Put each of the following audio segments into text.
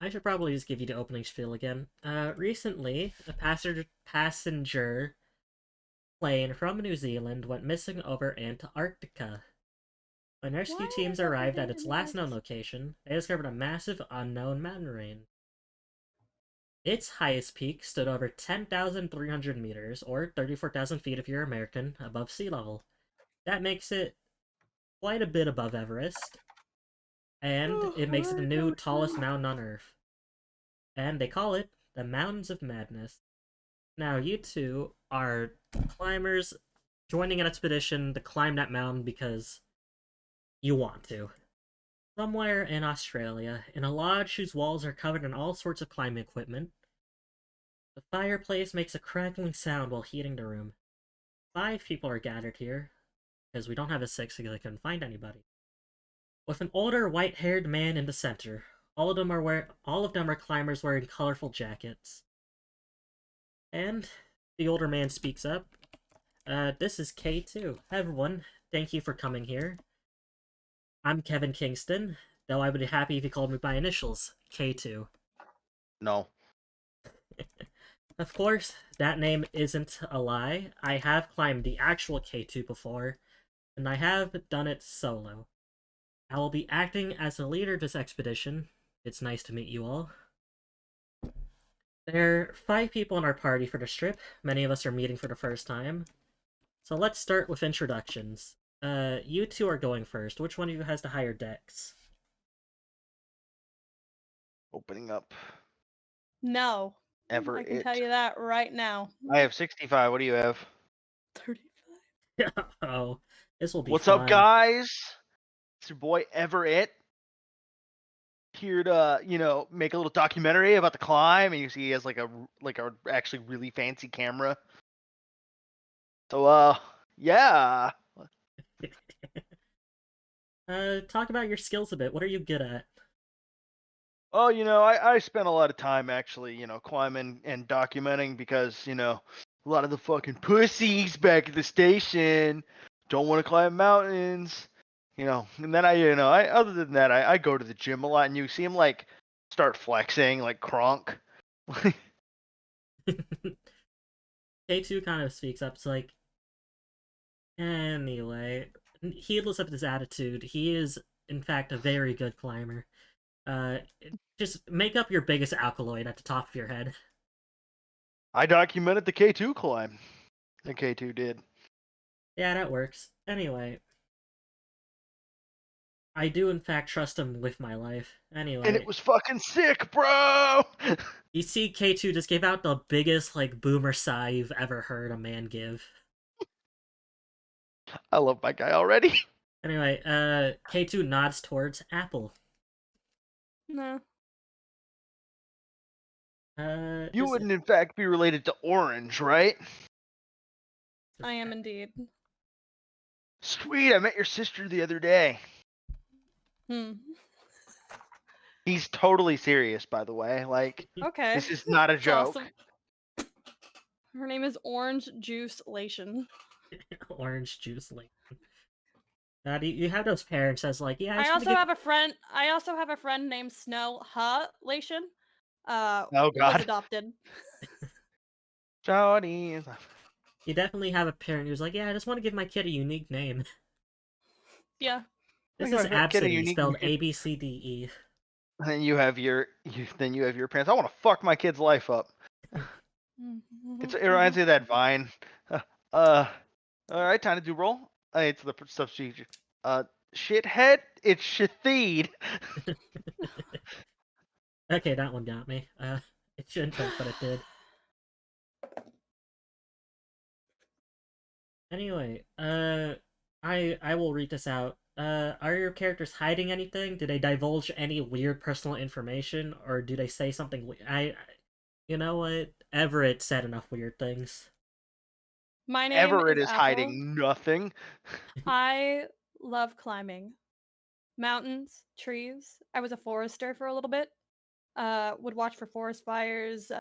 I should probably just give you the opening spiel again. Recently, a passenger plane from New Zealand went missing over Antarctica. When rescue Why teams is arrived at everything its in last known this? location, they discovered a massive unknown mountain range. Its highest peak stood over 10,300 meters, or 34,000 feet if you're American, above sea level. That makes it quite a bit above Everest, and Oh, it makes it the I new don't tallest know. mountain on Earth. And they call it the Mountains of Madness. Now, you two are climbers joining an expedition to climb that mountain because you want to. Somewhere in Australia, in a lodge whose walls are covered in all sorts of climbing equipment, the fireplace makes a crackling sound while heating the room. 5 people are gathered here, because we don't have a sixth because I couldn't find anybody. With an older, white-haired man in the center. All of them are climbers wearing colorful jackets. And the older man speaks up. This is K2. Hi everyone, thank you for coming here. I'm Kevin Kingston, though I would be happy if you called me by initials, K2. No. Of course, that name isn't a lie. I have climbed the actual K2 before, and I have done it solo. I will be acting as the leader of this expedition. It's nice to meet you all. There are 5 people in our party for the trip. Many of us are meeting for the first time. So let's start with introductions. You two are going first. Which one of you has the higher decks? Opening up. No. Ever I can it. tell you that right now. I have 65. What do you have? 35. Oh, this will be What's fun. up, guys? It's your boy Everett. Here to, make a little documentary about the climb, and you see he has like a actually really fancy camera. So yeah. Talk about your skills a bit. What are you good at? Oh, I spent a lot of time actually, climbing and documenting because, a lot of the fucking pussies back at the station don't want to climb mountains. And then other than that, I go to the gym a lot, and you see him like start flexing like Kronk. K2 kind of speaks up. It's like, anyway, heedless of his attitude, he is, in fact, a very good climber. Uh, just make up your biggest alkaloid at the top of your head. I documented the K2 climb. The K2 did. Yeah, that works. Anyway, I do, in fact, trust him with my life. And Anyway, it was fucking sick, bro! you see, K2 just gave out the biggest, like, boomer sigh you've ever heard a man give. I love my guy already. Anyway, K2 nods towards Apple. No. You wouldn't, in fact, be related to Orange, right? I am indeed. Sweet, I met your sister the other day. Hmm. He's totally serious, by the way. Like, Okay. this is not a That's joke. awesome. Her name is Orange Juice Lacian. Orange juice, like. You have those parents that's like, yeah. I also have a friend. I also have a friend named Snow Lacian. Oh Was God. adopted. Johnny. You definitely have a parent who's like, yeah, I just want to give my kid a unique name. Yeah. This Like, is get a Absidy, unique spelled name. ABCDE. Then you have your parents. I want to fuck my kid's life up. It reminds me of that Vine. All right, time to do roll. It's the substitute. Shithead. It's Shatheed. Okay, that one got me. It shouldn't have, but it did. Anyway, I will read this out. Are your characters hiding anything? Do they divulge any weird personal information, or do they say something? You know what? Everett said enough weird things. My name Everett is is Apple. hiding nothing. I love climbing. Mountains, trees. I was a forester for a little bit. Would watch for forest fires,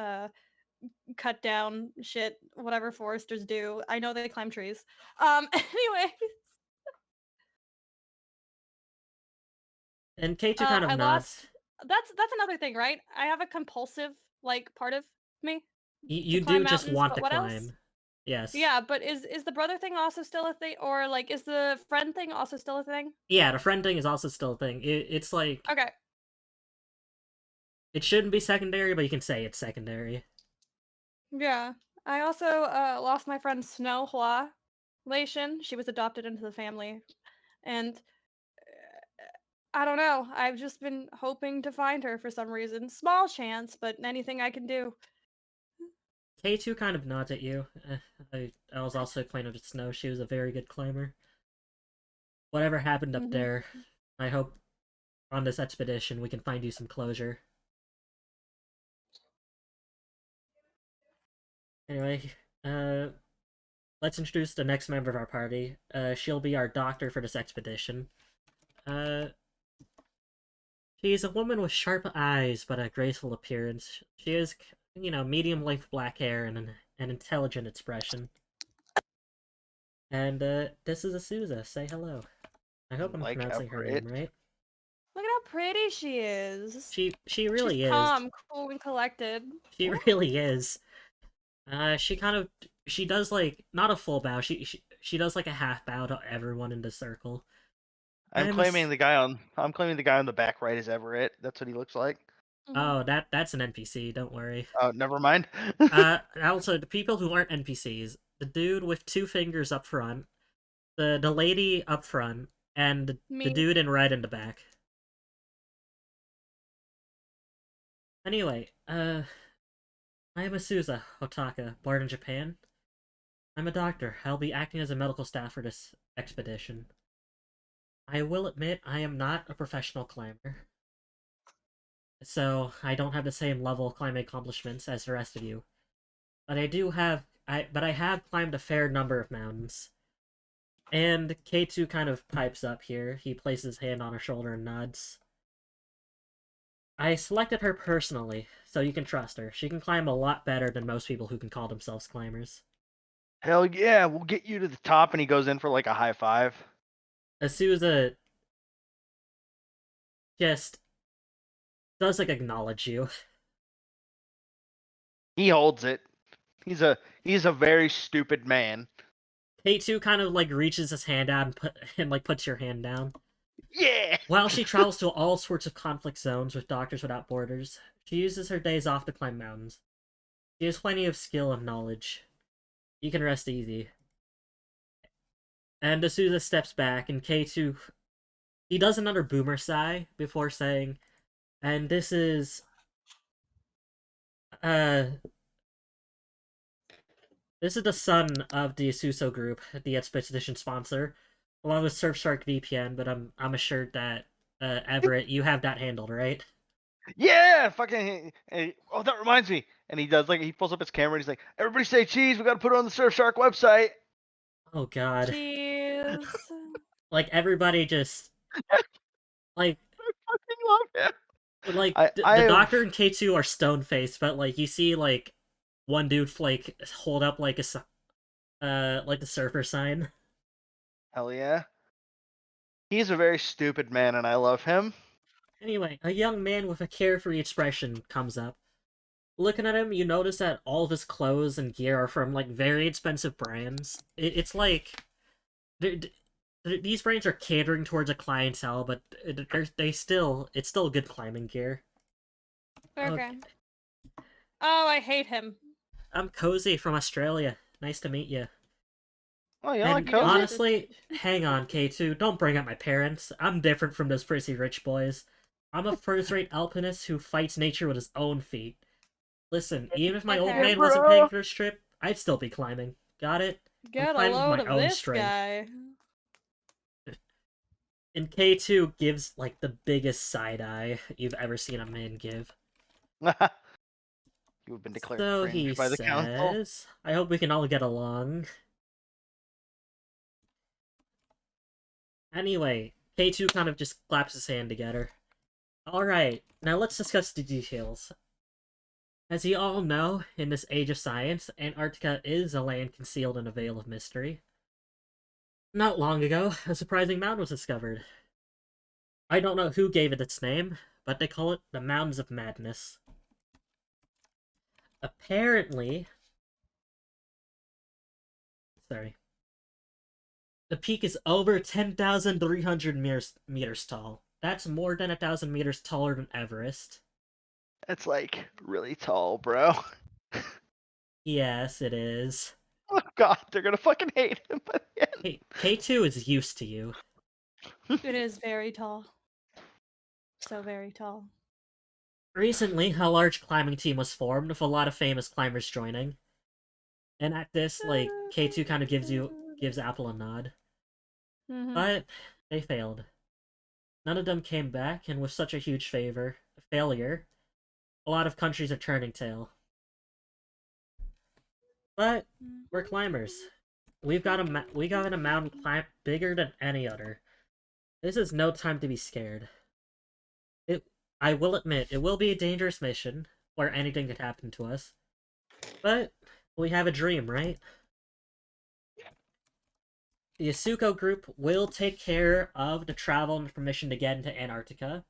cut down shit, whatever foresters do. I know they climb trees. Anyway. And K2 kind of I nods. That's another thing, right? I have a compulsive like part of me to You climb do just mountains, want but to what else? climb. Yes. Yeah, but is the brother thing also still a thing, or like is the friend thing also still a thing? Yeah, the friend thing is also still a thing. It's like, Okay. it shouldn't be secondary, but you can say it's secondary. Yeah. I also lost my friend Snow Hua Lacian. She was adopted into the family, and I don't know. I've just been hoping to find her for some reason. Small chance, but anything I can do. K2 kind of nods at you. I was also acquainted with Snow. She was a very good climber. Whatever happened up Hmm. there, I hope on this expedition we can find you some closure. Anyway, let's introduce the next member of our party. She'll be our doctor for this expedition. Uh, she's a woman with sharp eyes but a graceful appearance. She has, medium-length black hair and an intelligent expression. And, this is Asuza. Say hello. I hope I'm Like pronouncing her Everett. name right. Look at how pretty she is. She She's really is. calm, cool, and collected. She really is. She kind of she does like not a full bow. She does like a half bow to everyone in the circle. I'm claiming the guy on the back right is Everett. That's what he looks like. Oh, that's an NPC. Don't worry. Oh, never mind. Also the people who aren't NPCs, the dude with two fingers up front, the lady up front, and the Me. dude in red in the back. Anyway, I am Asuza Otaka, born in Japan. I'm a doctor. I'll be acting as a medical staff for this expedition. I will admit I am not a professional climber, so I don't have the same level of climbing accomplishments as the rest of you. But I have climbed a fair number of mountains. And K2 kind of pipes up here. He places his hand on her shoulder and nods. I selected her personally, so you can trust her. She can climb a lot better than most people who can call themselves climbers. Hell yeah, we'll get you to the top, and he goes in for like a high five. Asuza just does like acknowledge you. He holds it. He's a very stupid man. K2 kind of like reaches his hand out and like puts your hand down. Yeah. While she travels to all sorts of conflict zones with Doctors Without Borders, she uses her days off to climb mountains. She has plenty of skill and knowledge. You can rest easy. And D'Souza steps back, and K2, he does another boomer sigh before saying, and this is, this is the son of the Asuso group, the expedition sponsor, along with Surfshark VPN, but I'm assured that, Everett, you have that handled, right? Yeah, fucking. Oh, that reminds me. And he does he pulls up his camera and he's like, "Everybody say cheese. We got to put it on the Surfshark website." Oh god. Cheese. Like, everybody just, like, I fucking love him. like I the have doctor and K2 are stone faced, but like you see like one dude like hold up like like the surfer sign. hell yeah. He's a very stupid man, and I love him. Anyway, a young man with a carefree expression comes up. Looking at him, you notice that all of his clothes and gear are from like very expensive brands. It's like these brands are catering towards a clientele, but it's still good climbing gear. Okay. Oh, I hate him. I'm Cozy from Australia. Nice to meet you. Oh, you And like Cozy? honestly, hang on, K2, don't bring up my parents. I'm different from those prissy rich boys. I'm a first-rate alpinist who fights nature with his own feet. Listen, even if my old Okay. man wasn't paying for this trip, I'd still be climbing. Got it? Get a climbing with load my of own this strength. guy. And K2 gives, like, the biggest side-eye you've ever seen a man give. You have been declared So cringe he by the council. says, I hope we can all get along. Anyway, K2 kind of just claps his hand together. Alright, now let's discuss the details. As you all know, in this age of science, Antarctica is a land concealed in a veil of mystery. Not long ago, a surprising mountain was discovered. I don't know who gave it its name, but they call it the Mountains of Madness. Apparently, sorry, the peak is over 10,300 meters tall. That's more than 1,000 meters taller than Everest. That's like really tall, bro. Yes, it is. Oh god, they're gonna fucking hate him by the end. Hey, K2 is used to you. It is very tall. So very tall. Recently, a large climbing team was formed with a lot of famous climbers joining. And at this, like, K2 kind of gives Apple a nod. Mm-hmm. But they failed. None of them came back, and with such a huge failure, a lot of countries are turning tail. But we're climbers. We got a mountain climb bigger than any other. This is no time to be scared. I will admit, it will be a dangerous mission, where anything could happen to us. But we have a dream, right? The Asuko group will take care of the travel and permission to get into Antarctica.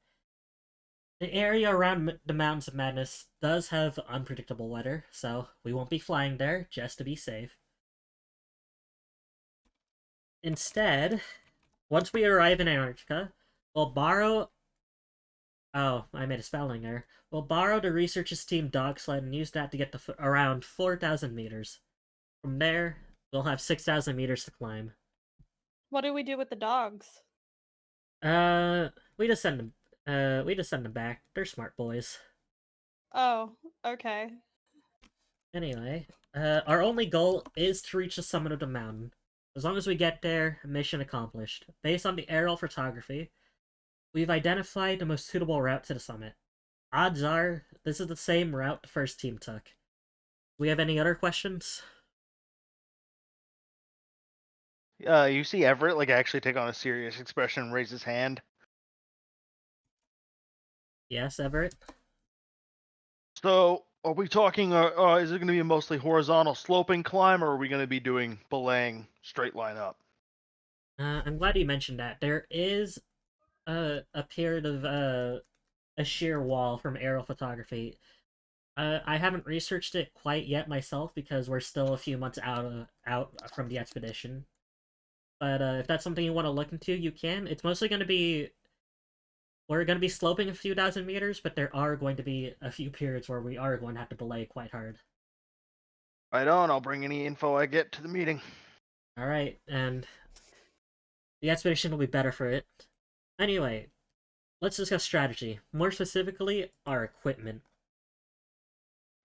The area around the Mountains of Madness does have unpredictable weather, so we won't be flying there, just to be safe. Instead, once we arrive in Antarctica, we'll borrow... Oh, I made a spelling error. We'll borrow the researchers team dog sled and use that to get to around 4,000 meters. From there, we'll have 6,000 meters to climb. What do we do with the dogs? We just send them. We just send them back. They're smart boys. Oh, okay. Anyway, our only goal is to reach the summit of the mountain. As long as we get there, mission accomplished. Based on the aerial photography, we've identified the most suitable route to the summit. Odds are, this is the same route the first team took. We have any other questions? You see Everett like actually take on a serious expression and raise his hand. Yes, Everett? So, are we talking? Is it going to be a mostly horizontal sloping climb, or are we going to be doing belaying straight line up? I'm glad you mentioned that. There is a period of a sheer wall from aerial photography. I haven't researched it quite yet myself because we're still a few months out from the expedition. But if that's something you want to look into, you can. It's mostly going to be... We're going to be sloping a few thousand meters, but there are going to be a few periods where we are going to have to belay quite hard. Right on, I'll bring any info I get to the meeting. Alright, and the expedition will be better for it. Anyway, let's discuss strategy. More specifically, our equipment.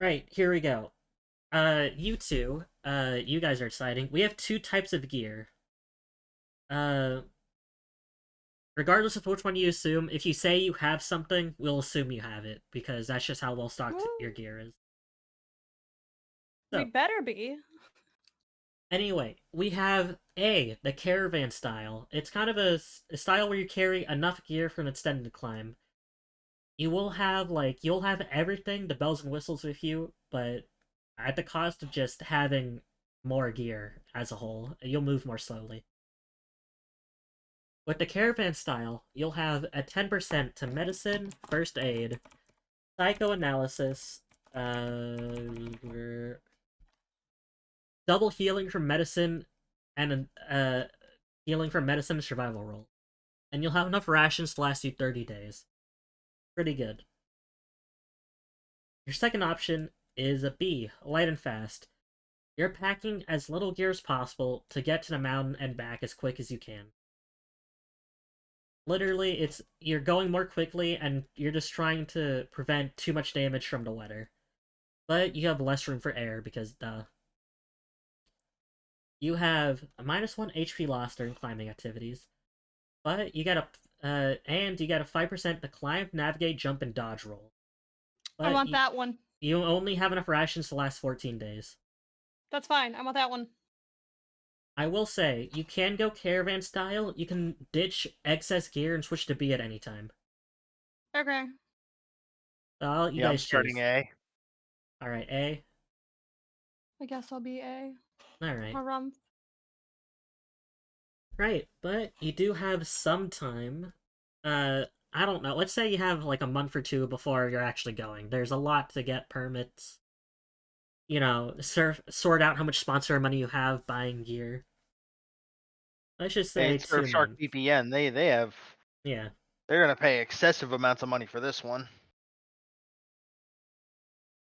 Right, here we go. You two, you guys are exciting. We have two types of gear. Regardless of which one you assume, if you say you have something, we'll assume you have it, because that's just how well stocked your gear is. So, We better be. anyway, we have A, the caravan style. It's kind of a style where you carry enough gear for an extended climb. You will have, you'll have everything, the bells and whistles with you, but at the cost of just having more gear as a whole. You'll move more slowly. With the caravan style, you'll have a 10% to medicine, first aid, psychoanalysis, double healing from medicine, and healing from medicine survival roll. And you'll have enough rations to last you 30 days. Pretty good. Your second option is a B, light and fast. You're packing as little gear as possible to get to the mountain and back as quick as you can. Literally, you're going more quickly and you're just trying to prevent too much damage from the weather. But you have less room for air because, duh. You have a -1 HP loss during climbing activities, but you get a 5% to climb, navigate, jump, and dodge roll. But I want that one. You only have enough rations to last 14 days. That's fine. I want that one. I will say, you can go caravan style. You can ditch excess gear and switch to B at any time. Okay. You guys I'm starting choose. A. Alright, A. I guess I'll be A. Alright. Harumph. Right, but you do have some time. I don't know. Let's say you have like a month or two before you're actually going. There's a lot to get permits. Sort out how much sponsor money you have buying gear. I should say It's 2 Surfshark months. VPN. They have. Yeah. They're gonna pay excessive amounts of money for this one.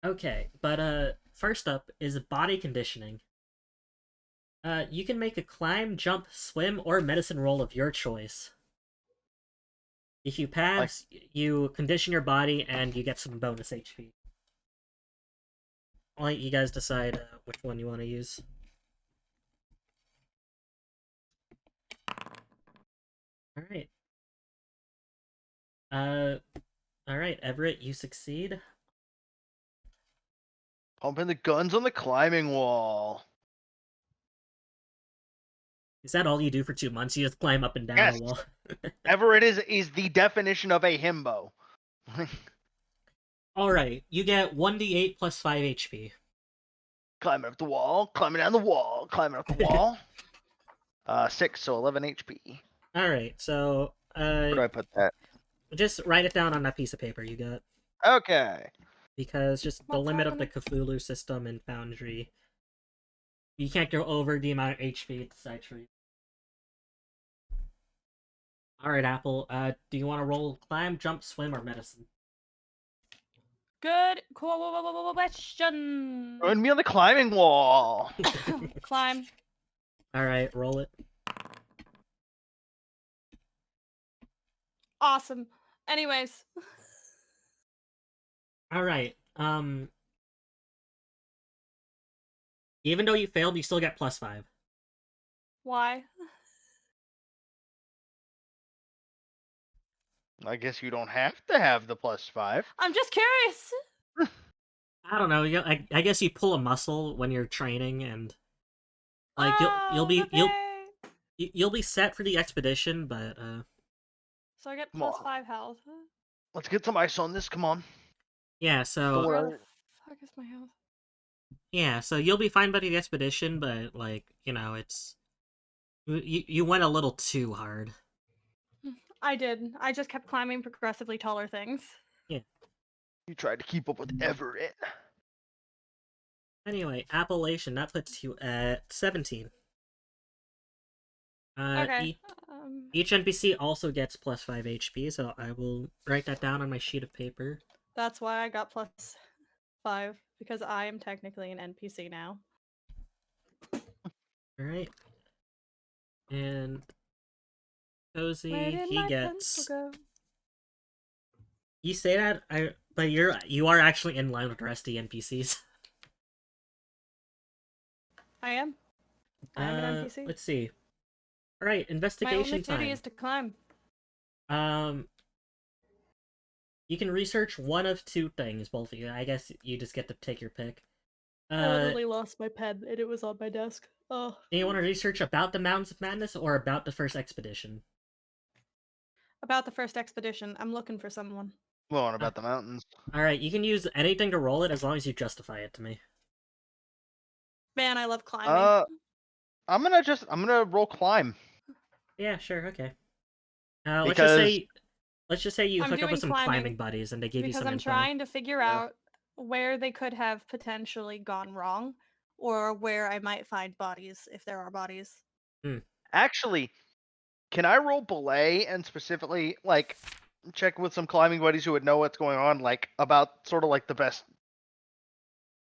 Okay, but first up is body conditioning. You can make a climb, jump, swim, or medicine roll of your choice. If you pass, you condition your body and you get some bonus HP. I'll let you guys decide which one you want to use. Alright. Alright, Everett, you succeed. Pumping the guns on the climbing wall. Is that all you do for 2 months? You just climb up and down Yes. a wall? Everett is the definition of a himbo. Alright, you get 1d8 plus 5 HP. Climbing up the wall, climbing down the wall, climbing up the wall. 6, so 11 HP. Alright, so Where do I put that? just write it down on that piece of paper you got. Okay. Because just the What's limit of the happening? Cthulhu system in Foundry, you can't go over the amount of HP it's actually. Alright, Apple, do you want to roll climb, jump, swim, or medicine? Good question. Join me on the climbing wall. Climb. Alright, roll it. Awesome. Anyways, Alright, even though you failed, you still get plus 5. why? I guess you don't have to have the +5. I'm just curious. I don't know, I guess you pull a muscle when you're training, and like you'll be set for the expedition, but So I get Come on. +5 health. Let's get some ice on this. Come on. yeah, so Where Where the fuck is my health? yeah, so you'll be fine by the expedition, but like, it's you went a little too hard. I did. I just kept climbing progressively taller things. You tried to keep up with Everett. Anyway, Appalachian, that puts you at 17. Okay. Each NPC also gets plus 5 HP, so I will write that down on my sheet of paper. That's why I got +5, because I am technically an NPC now. Alright. And Cozy, Where did he my gets. pencil go? You say that, but you are actually in line with the rest of the NPCs. I am. I am an NPC. Let's see. Alright, My investigation only time. duty is to climb. You can research one of 2 things, both of you. I guess you just get to take your pick. I literally lost my pen and it was on my desk. Oh. Do you want to research about the Mountains of Madness or about the first expedition? About the first expedition, I'm looking for someone. Well, on about the mountains. Alright, you can use anything to roll it as long as you justify it to me. Man, I love climbing. I'm gonna roll climb. Yeah, sure, okay. Because- let's just say you I'm hook up with doing some climbing climbing buddies and they give you because some I'm info. trying to figure Yeah. out where they could have potentially gone wrong, or where I might find bodies if there are bodies. Actually, can I roll belay and specifically like check with some climbing buddies who would know what's going on, like about sort of like the best,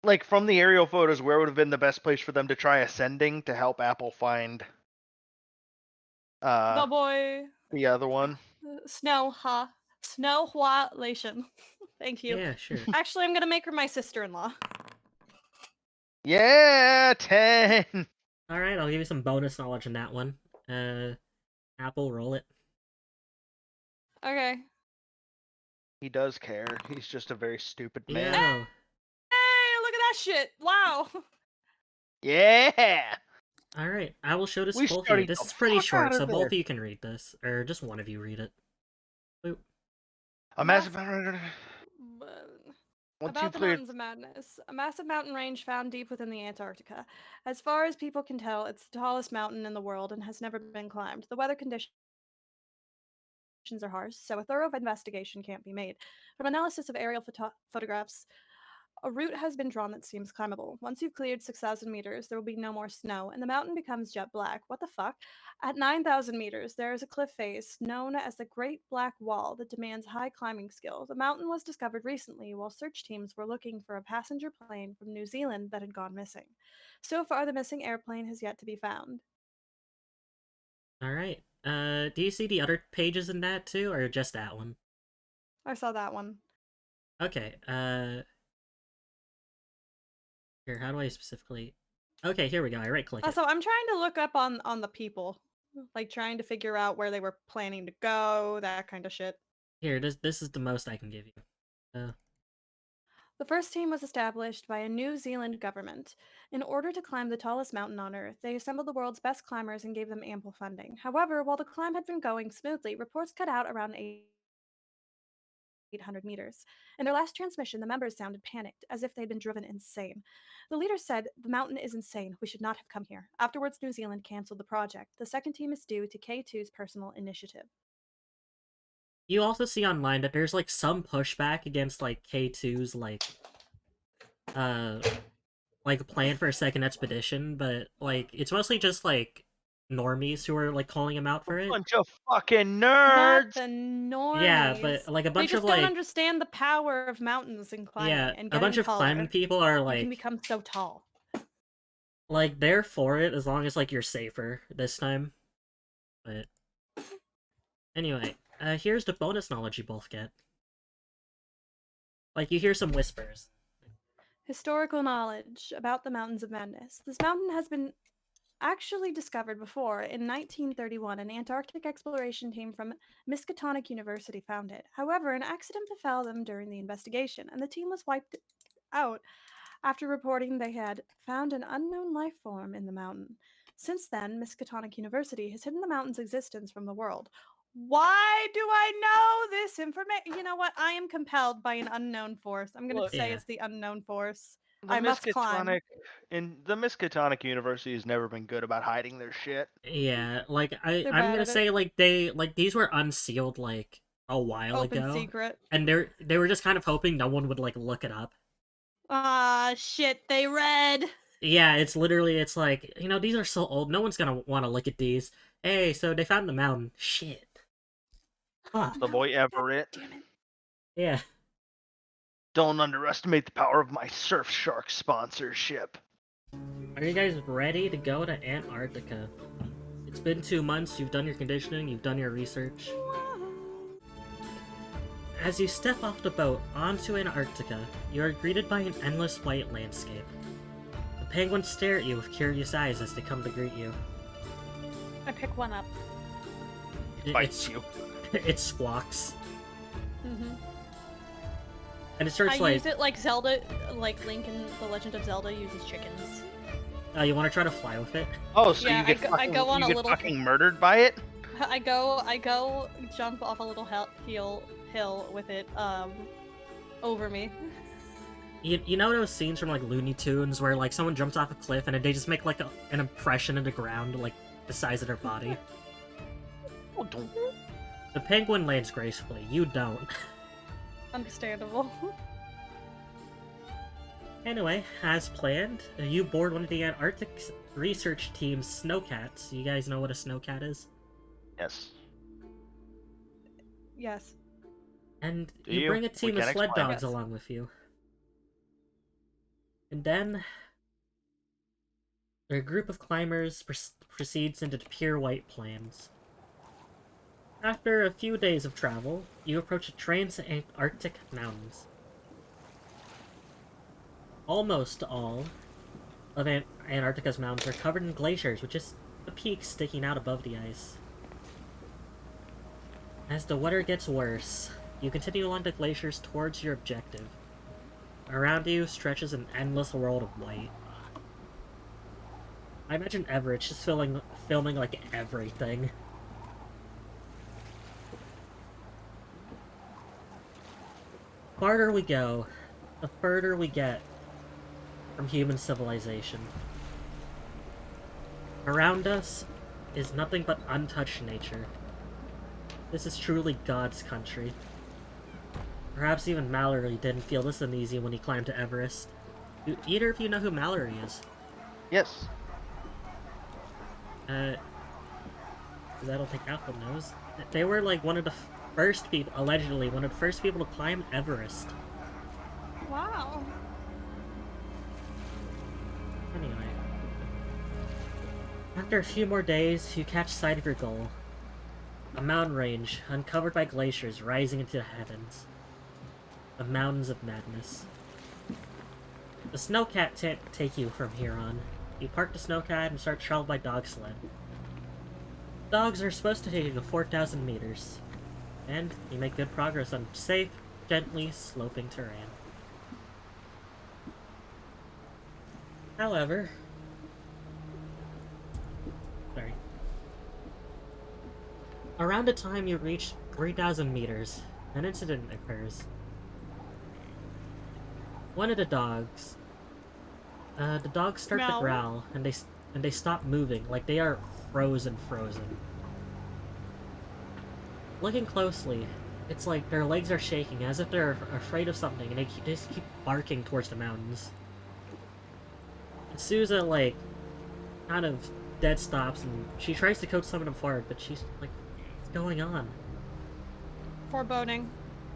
like from the aerial photos, where would have been the best place for them to try ascending to help Apple find The boy, the other one. Snow Lacian. Thank you. Yeah, sure. Actually, I'm gonna make her my sister-in-law. Yeah, 10. Alright, I'll give you some bonus knowledge on that one. Apple, roll it. Okay. He does care. He's just a very stupid man. Yeah. Hey, look at that shit! Wow. Yeah. Alright, I will show this We to both of you. studied This the is pretty fuck short, outta so both there. of you can read this. Or just one of you read it. A massive. Once you About the cleared. Mountains of Madness, a massive mountain range found deep within the Antarctica. As far as people can tell, it's the tallest mountain in the world and has never been climbed. The weather conditions are harsh, so a thorough investigation can't be made. From analysis of aerial photographs, a route has been drawn that seems climbable. Once you've cleared 6,000 meters, there will be no more snow, and the mountain becomes jet black. What the fuck? At 9,000 meters, there is a cliff face known as the Great Black Wall that demands high climbing skill. The mountain was discovered recently while search teams were looking for a passenger plane from New Zealand that had gone missing. So far, the missing airplane has yet to be found. Alright. Do you see the other pages in that too, or just that one? I saw that one. Okay, here, how do I specifically... Okay, here we go, I right-click it. Also, I'm trying to look up on the people. Like, trying to figure out where they were planning to go, that kind of shit. Here, this is the most I can give you. The first team was established by a New Zealand government. In order to climb the tallest mountain on Earth, they assembled the world's best climbers and gave them ample funding. However, while the climb had been going smoothly, reports cut out around 800 meters. In their last transmission, the members sounded panicked, as if they'd been driven insane. The leader said, "The mountain is insane. We should not have come here." Afterwards, New Zealand canceled the project. The second team is due to K2's personal initiative. You also see online that there's, like, some pushback against, like, K2's, like, plan for a second expedition, but, like, it's mostly just, like, normies who are, like, calling him out for it. Bunch of fucking Not nerds! the normies. Yeah, but, like, a bunch they of, just don't like... understand the power of mountains and climbing. Yeah, and a bunch of taller. climbing people are, You like... can become so tall. Like, they're for it as long as, like, you're safer this time. But... Anyway, here's the bonus knowledge you both get. Like, you hear some whispers. Historical knowledge about the Mountains of Madness. This mountain has been actually discovered before. In 1931, an Antarctic exploration team from Miskatonic University found it. However, an accident befell them during the investigation, and the team was wiped out after reporting they had found an unknown life form in the mountain. Since then, Miskatonic University has hidden the mountain's existence from the world. Why do I know this information? You know what? I am compelled by an unknown force. I'm going to say it's the unknown force. I must climb. And the Miskatonic University has never been good about hiding their shit. Yeah, like, I'm bad gonna at say, it. like, these were unsealed, like, a while Open ago. secret. And they were just kind of hoping no one would, like, look it up. Ah, shit, they read. Yeah, it's like, you know, these are so old, no one's gonna want to look at these. Hey, so they found the mountain. Shit. Huh. The boy Everett. Damn it. Yeah. Don't underestimate the power of my Surfshark sponsorship. Are you guys ready to go to Antarctica? It's been 2 months, you've done your conditioning, you've done your research. As you step off the boat onto Antarctica, you are greeted by an endless white landscape. The penguins stare at you with curious eyes as they come to greet you. I pick one up. It bites you. It squawks. Mm-hmm. And it starts I use it like Zelda, like Link in The Legend of Zelda uses chickens. You want to try to fly with it? Oh, so Yeah, you get I go on you a get little- fucking murdered by it? I go jump off a little hill with it over me. You know those scenes from, like, Looney Tunes where, like, someone jumps off a cliff and they just make, like, an impression in the ground, like, the size of their body? Oh, don't. The penguin lands gracefully, you don't. Understandable. Anyway, as planned, you board one of the Antarctic research team's snowcats. You guys know what a snowcat is? Yes. Yes. And Do you you? bring a We team of can sled explain. dogs Yes. along with you. And then their group of climbers proceeds into the pure white plains. After a few days of travel, you approach the Trans-Antarctic Mountains. Almost all of Antarctica's mountains are covered in glaciers, with just the peaks sticking out above the ice. As the weather gets worse, you continue along the glaciers towards your objective. Around you stretches an endless world of white. I imagine Everett's just filming like everything. The farther we go, the further we get from human civilization. Around us is nothing but untouched nature. This is truly God's country. Perhaps even Mallory didn't feel this uneasy when he climbed to Everest. Do either of you know who Mallory is? Yes. 'Cause I don't think Alpha knows. They were like one of the first people, allegedly, one of the first people to climb Everest. Wow. Anyway. After a few more days, you catch sight of your goal. A mountain range, uncovered by glaciers rising into the heavens. The Mountains of Madness. The snowcat can't take you from here on. You park the snowcat and start traveling by dog sled. Dogs are supposed to take you to 4,000 meters. And you make good progress on safe, gently sloping terrain. However... Sorry. Around the time you reach 3,000 meters, an incident occurs. One of the dogs start to Meow. growl, and they stop moving, like they are frozen. Looking closely, it's like their legs are shaking, as if they're afraid of something, and they just keep barking towards the mountains. And Sousa, like, kind of dead stops, and she tries to coach some of them forward, but she's like, what's going on? Foreboding.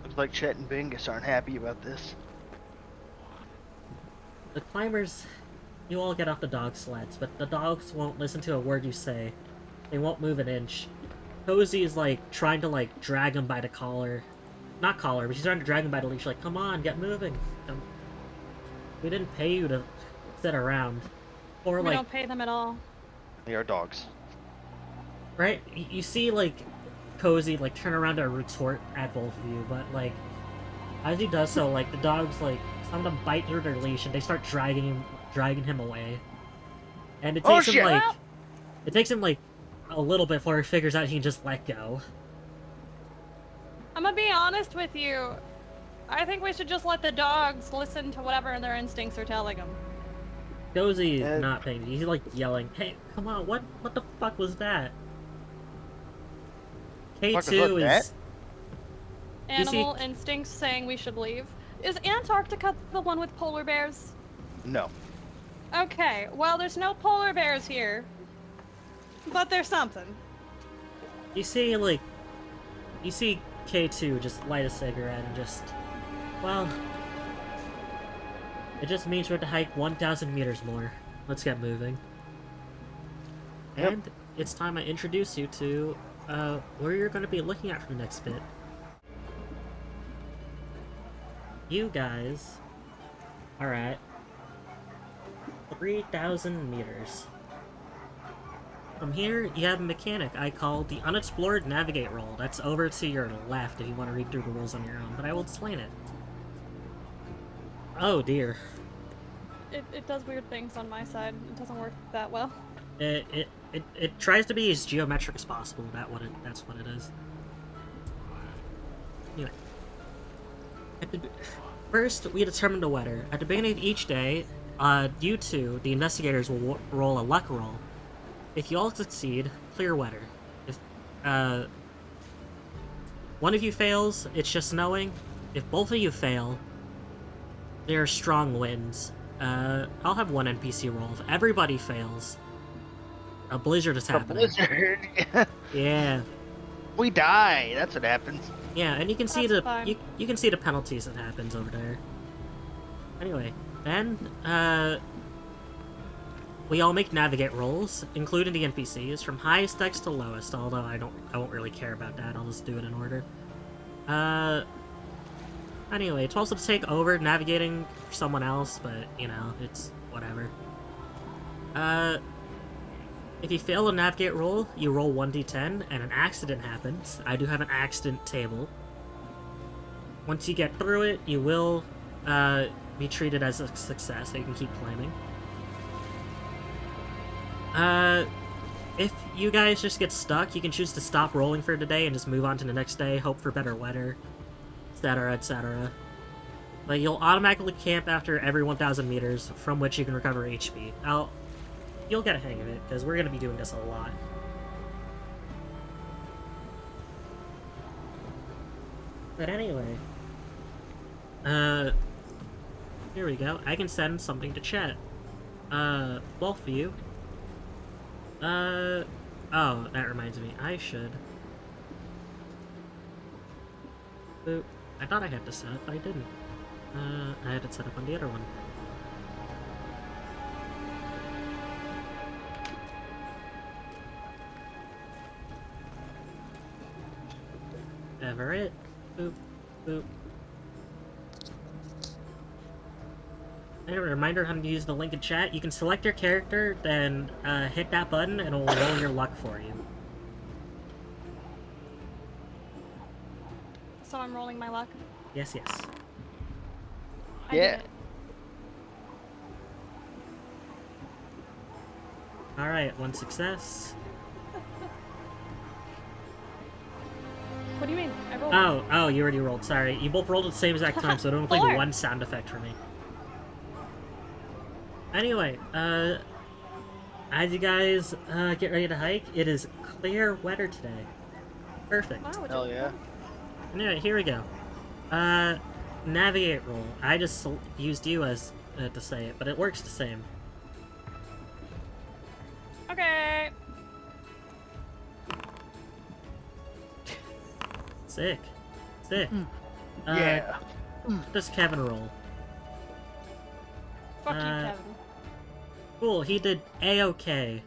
Looks like Chet and Bingus aren't happy about this. The climbers, you all get off the dog sleds, but the dogs won't listen to a word you say. They won't move an inch. Cozy is like trying to like drag him by the collar. Not collar, but she's trying to drag him by the leash, like, come on, get moving. We didn't pay you to sit around. Or We like, don't pay them at all. They are dogs. right? You see like Cozy like turn around to retort at both of you, but like as he does so, like the dogs, like some of them bite through their leash and they start dragging him away. And it takes him like a little bit before he figures out he can just let go. I'm gonna be honest with you. I think we should just let the dogs listen to whatever their instincts are telling them. Cozy is not paying. He's like yelling, "Hey, come on! What the fuck was that?" K2 is. Animal instincts saying we should leave. Is Antarctica the one with polar bears? No. Okay, well, there's no polar bears here. But there's something. You see K2 just light a cigarette and just, well, it just means we have to hike 1,000 meters more. Let's get moving. Yep. And it's time I introduce you to where you're going to be looking at for the next bit. You guys are at 3,000 meters. From here, you have a mechanic I call the Unexplored Navigate roll. That's over to your left if you want to read through the rules on your own, but I will explain it. Oh dear. It does weird things on my side. It doesn't work that well. It tries to be as geometric as possible. That's what it is. Anyway. First, we determine the weather. At the beginning of each day, you two, the investigators, will roll a luck roll. If you all succeed, clear weather. If one of you fails, it's just snowing. If both of you fail, there are strong winds. I'll have one NPC roll. If everybody fails, a blizzard is happening. A blizzard. Yeah. We die. That's what happens. Yeah, and you can see That's the fine. you can see the penalties that happens over there. Anyway, then we all make navigate rolls, including the NPCs, from highest dex to lowest. Although I won't really care about that. I'll just do it in order. Anyway, it's also to take over navigating for someone else, but you know, it's whatever. If you fail a navigate roll, you roll 1d10, and an accident happens. I do have an accident table. Once you get through it, you will be treated as a success, so you can keep climbing. If you guys just get stuck, you can choose to stop rolling for today and just move on to the next day, hope for better weather, etc., etc. But you'll automatically camp after every 1,000 meters, from which you can recover HP. You'll get a hang of it, because we're going to be doing this a lot. But anyway, here we go. I can send something to chat. Both of you. Oh, that reminds me. I should. Boop. I thought I had to set up, but I didn't. I had it set up on the other one. Everett. Boop. Boop. And a reminder how to use the link in chat. You can select your character, then hit that button, and it will roll your luck for you. So I'm rolling my luck. Yes, yes. I Yeah. did it. Alright, one success. What do you mean? I rolled. Oh, you already rolled. Sorry. You both rolled at the same exact time, so it only played Four. one sound effect for me. Anyway, as you guys get ready to hike, it is clear weather today. Perfect. Wow, Hell yeah. Anyway, here we go. Navigate roll. I just used you as to say it, but it works the same. Okay. Sick. Sick. Yeah. Does Kevin roll? Fuck you, Uh, Kevin. Cool, he did A-okay.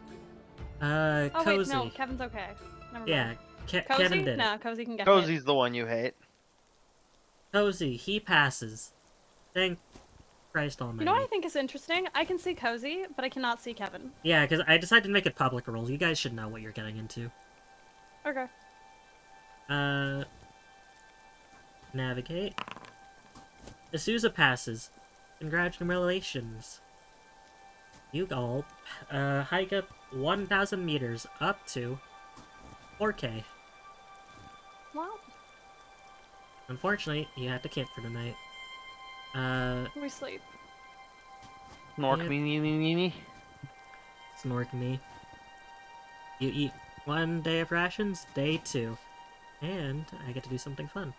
Oh Cozy. wait, no, Kevin's okay. Never Yeah, mind. Kevin Cozy? did it. No, Cozy can get hit. Cozy's the one you hate. Cozy, he passes. Thank Christ almighty. You know what I think is interesting? I can see Cozy, but I cannot see Kevin. Yeah, because I decided to make it public roll. You guys should know what you're getting into. Okay. Navigate. D'Souza passes. Congratulations. You all hike up 1,000 meters up to 4K. Well, Unfortunately, you have to camp for the night. we sleep. Nork Yeah. me. Snork me. You eat 1 day of rations, day 2. And I get to do something fun.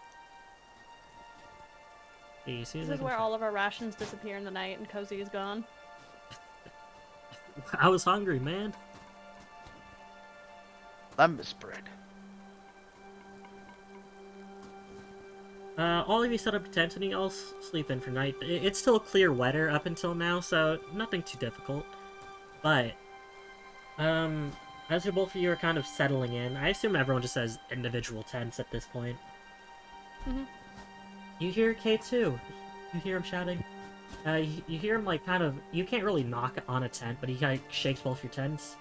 Okay, as soon as This I is can where all of our rations disappear in the night and Cozy is gone. I was hungry, man. Lemon spread. All of you set up tents and you all sleep in for night. It's still clear weather up until now, so nothing too difficult. But, as both of you are kind of settling in, I assume everyone just has individual tents at this point. Mhm. You hear K2. You hear him shouting. You hear him like kind of. You can't really knock on a tent, but he like shakes both your tents.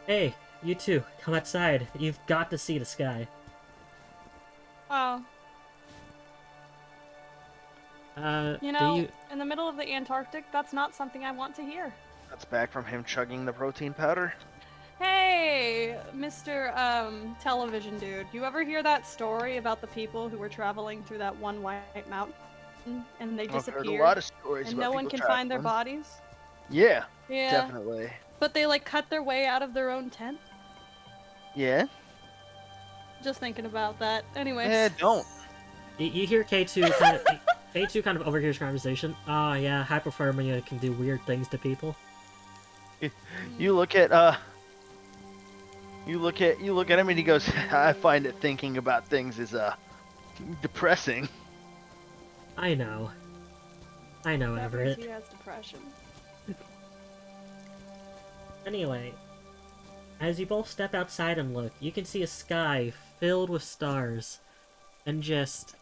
Hey, you two, come outside. You've got to see the sky. Oh, you do know, you? in the middle of the Antarctic, that's not something I want to hear. That's back from him chugging the protein powder. Hey, Mr. Television dude, you ever hear that story about the people who were traveling through that one white mountain and they I've heard disappeared a lot of stories and about no one people can find their traveling. bodies? Yeah, Yeah. definitely. But they like cut their way out of their own tent? Yeah. Just thinking about that. Anyways. Eh, don't. You hear K2 kind of. K2 kind of overhears conversation. Oh yeah, hypothermia can do weird things to people. You look at you look at him and he goes, I find that thinking about things is depressing. I know. I know, That Everett. means he has depression. Anyway, as you both step outside and look, you can see a sky filled with stars. And just,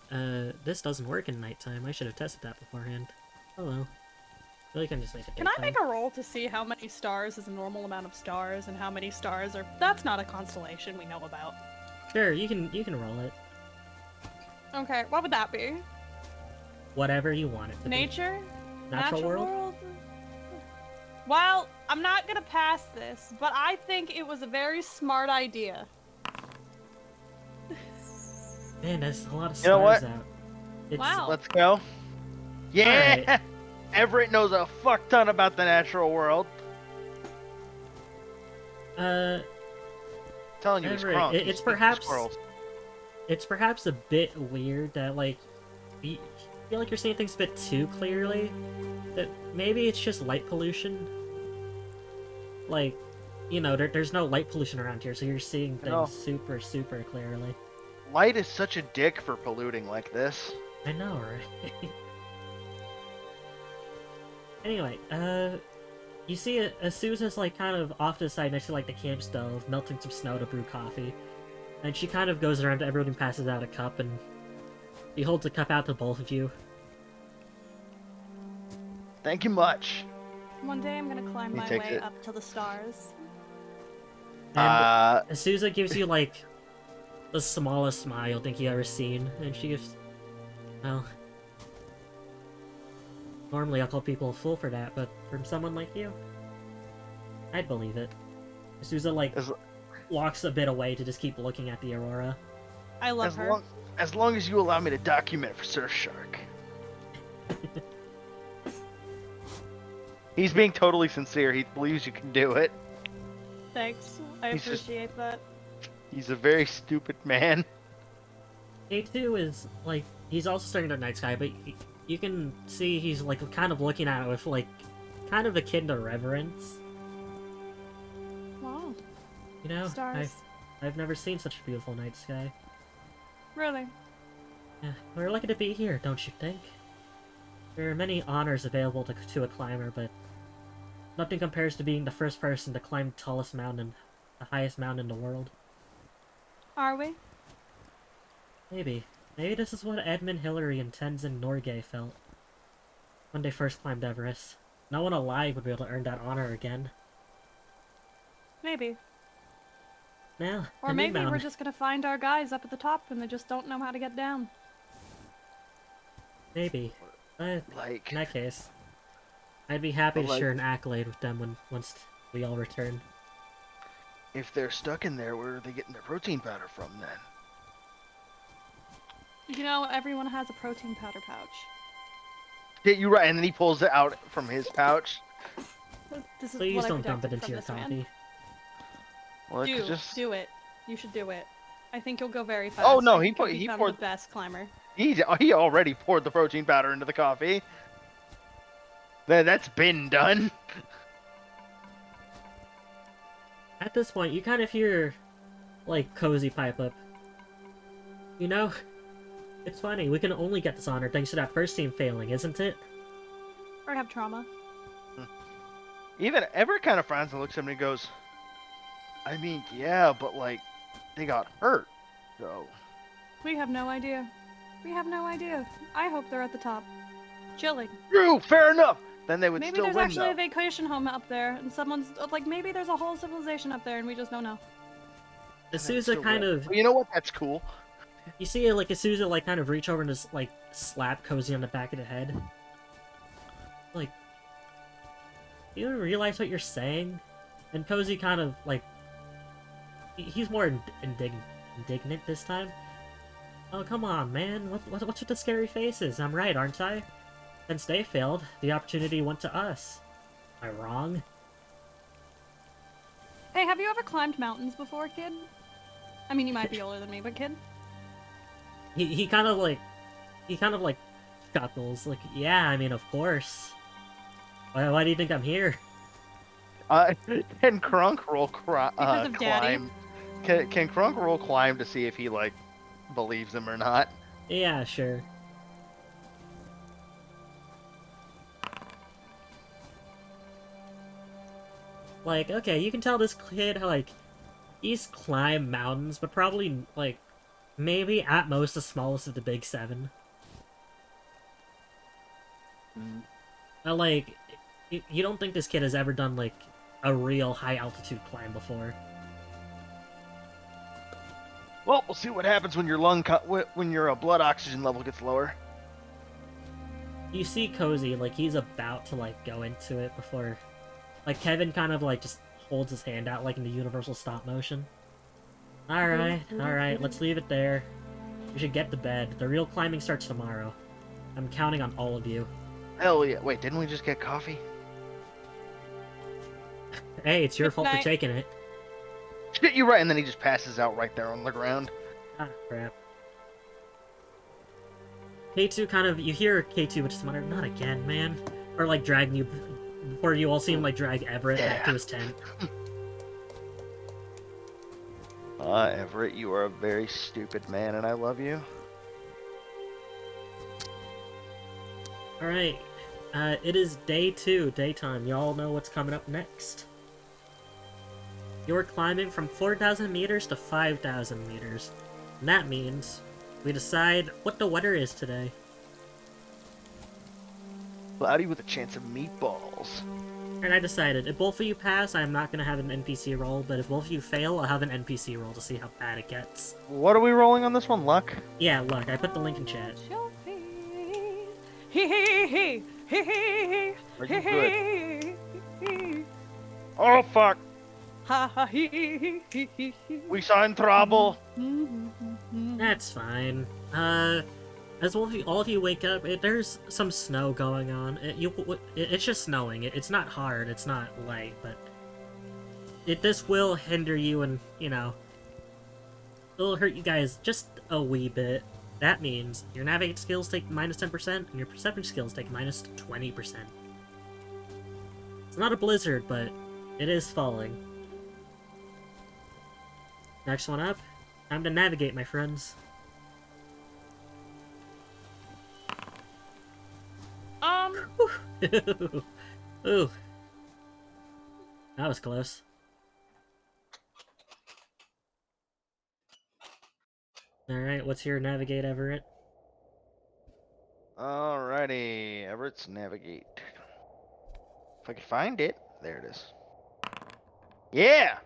this doesn't work in nighttime. I should have tested that beforehand. Hello. Really can just make it Can I daytime. make a roll to see how many stars is a normal amount of stars and how many stars are... That's not a constellation we know about. Sure, you can roll it. Okay, what would that be? Whatever you want it to Nature? be. Natural world? Well, I'm not gonna pass this, but I think it was a very smart idea. Man, there's a lot of stars You know what? out. It's, Wow. Let's go. Yeah. Alright. Everett knows a fuck ton about the natural world. Uh, telling you, he's Everett, crunk. it's He's eating perhaps- squirrels. it's perhaps a bit weird that, like, you feel like you're seeing things a bit too clearly. That maybe it's just light pollution. Like, you know, there's no light pollution around here, so you're seeing You know, things super, super clearly. light is such a dick for polluting like this. I know, right? Anyway, you see Susan's, like, kind of off to the side next to, like, the camp stove, melting some snow to brew coffee. And she kind of goes around to everyone and passes out a cup, and he holds a cup out to both of you. Thank you much. One day I'm gonna climb He my takes way it. up to the stars. And Sousa gives you, like, the smallest smile I think you ever seen, and she gives... Well... Normally I'll call people a fool for that, but from someone like you, I'd believe it. Sousa, like, walks a bit away to just keep looking at the aurora. I love her. As long as you allow me to document for Surfshark. He's being totally sincere. He believes you can do it. Thanks. I He's just- appreciate that. He's a very stupid man. A2 is, like, he's also staring at the night sky, but you can see he's, like, kind of looking at it with, like, kind of akin to reverence. Wow. You know, Stars. I've never seen such a beautiful night sky. Really? Yeah, we're lucky to be here, don't you think? There are many honors available to a climber, but nothing compares to being the first person to climb the tallest mountain, the highest mountain in the world. Are we? Maybe. Maybe this is what Edmund Hillary and Tenzin Norgay felt when they first climbed Everest. No one alive would be able to earn that honor again. Maybe. Now, Or the new maybe we're mountain. just gonna find our guys up at the top and they just don't know how to get down. Maybe. But Like, in that case, I'd be happy But, to like- share an accolade with them once we all return. if they're stuck in there, where are they getting their protein powder from then? You know, everyone has a protein powder pouch. Yeah, you're right. And then he pulls it out from his pouch. This is Please what I don't dump it protected into from your this man. coffee. Well, it could just... Do it. You should do it. I think you'll go very fast. Oh, no, I he think you'll put- he become poured- the best climber. He already poured the protein powder into the coffee. That's been done. At this point, you kind of hear, like, Cozy pipe up. You know, it's funny, we can only get this honor thanks to that first team failing, isn't it? Or have trauma. Even Everett kind of frowns and looks at him and goes, I mean, yeah, but, like, they got hurt, so... We have no idea. We have no idea. I hope they're at the top. Chilling. True, fair enough. Then they would Maybe still there's win, actually though. a vacation home up there, and someone's like, maybe there's a whole civilization up there, and we just don't know. And they would Asusa still kind win. of... Well, you know what? That's cool. You see, like, Asusa, like, kind of reach over and just, like, slap Cozy on the back of the head. Like, do you even realize what you're saying? And Cozy kind of, like... He's more indignant this time. Oh, come on, man. What's with the scary faces? I'm right, aren't I? Since they failed, the opportunity went to us. Am I wrong? Hey, have you ever climbed mountains before, kid? I mean, you might be older than me, but kid? He kind of like chuckles. Like, yeah, I mean, of course. Why do you think I'm here? Can Crunk roll Because of Daddy? climb? Can Crunk roll climb to see if he, like, believes him or not? Yeah, sure. Like, okay, you can tell this kid, like, he's climbed mountains, but probably, like, maybe at most the smallest of the big seven. Like, you don't think this kid has ever done, like, a real high-altitude climb before. Well, we'll see what happens when your when your blood oxygen level gets lower. You see Cozy, like, he's about to, like, go into it before... Like, Kevin kind of, like, just holds his hand out, like, in the universal stop motion. Alright, let's leave it there. We should get to bed. The real climbing starts tomorrow. I'm counting on all of you. Hell yeah. Wait, didn't we just get coffee? Hey, it's your Good fault for night. taking it. Shit, you're right. And then he just passes out right there on the ground. Ah, crap. K2 kind of, you hear K2 which is muttering, not again, man. Or like dragging you, before you all see him like drag Everett back to his tent. Everett, you are a very stupid man, and I love you. Alright, it is day 2, daytime. Y'all know what's coming up next. You're climbing from 4,000 meters to 5,000 meters. And that means we decide what the weather is today. Cloudy with a chance of meatballs. And I decided, if both of you pass, I'm not going to have an NPC roll, but if both of you fail, I'll have an NPC roll to see how bad it gets. What are we rolling on this one? Luck? Yeah, look, I put the link in chat. Are you good? Oh, fuck! We signed trouble! That's fine. As all of you wake up, there's some snow going on. It's just snowing. It's not hard, it's not light, but this will hinder you and, you know, it'll hurt you guys just a wee bit. That means your navigate skills take minus 10%, and your perception skills take minus 20%. It's not a blizzard, but it is falling. Next one up. Time to navigate, my friends. Ooh. That was close. Alright, what's your navigate, Everett? Alrighty, Everett's navigate. If I could find it. There it is. Yeah!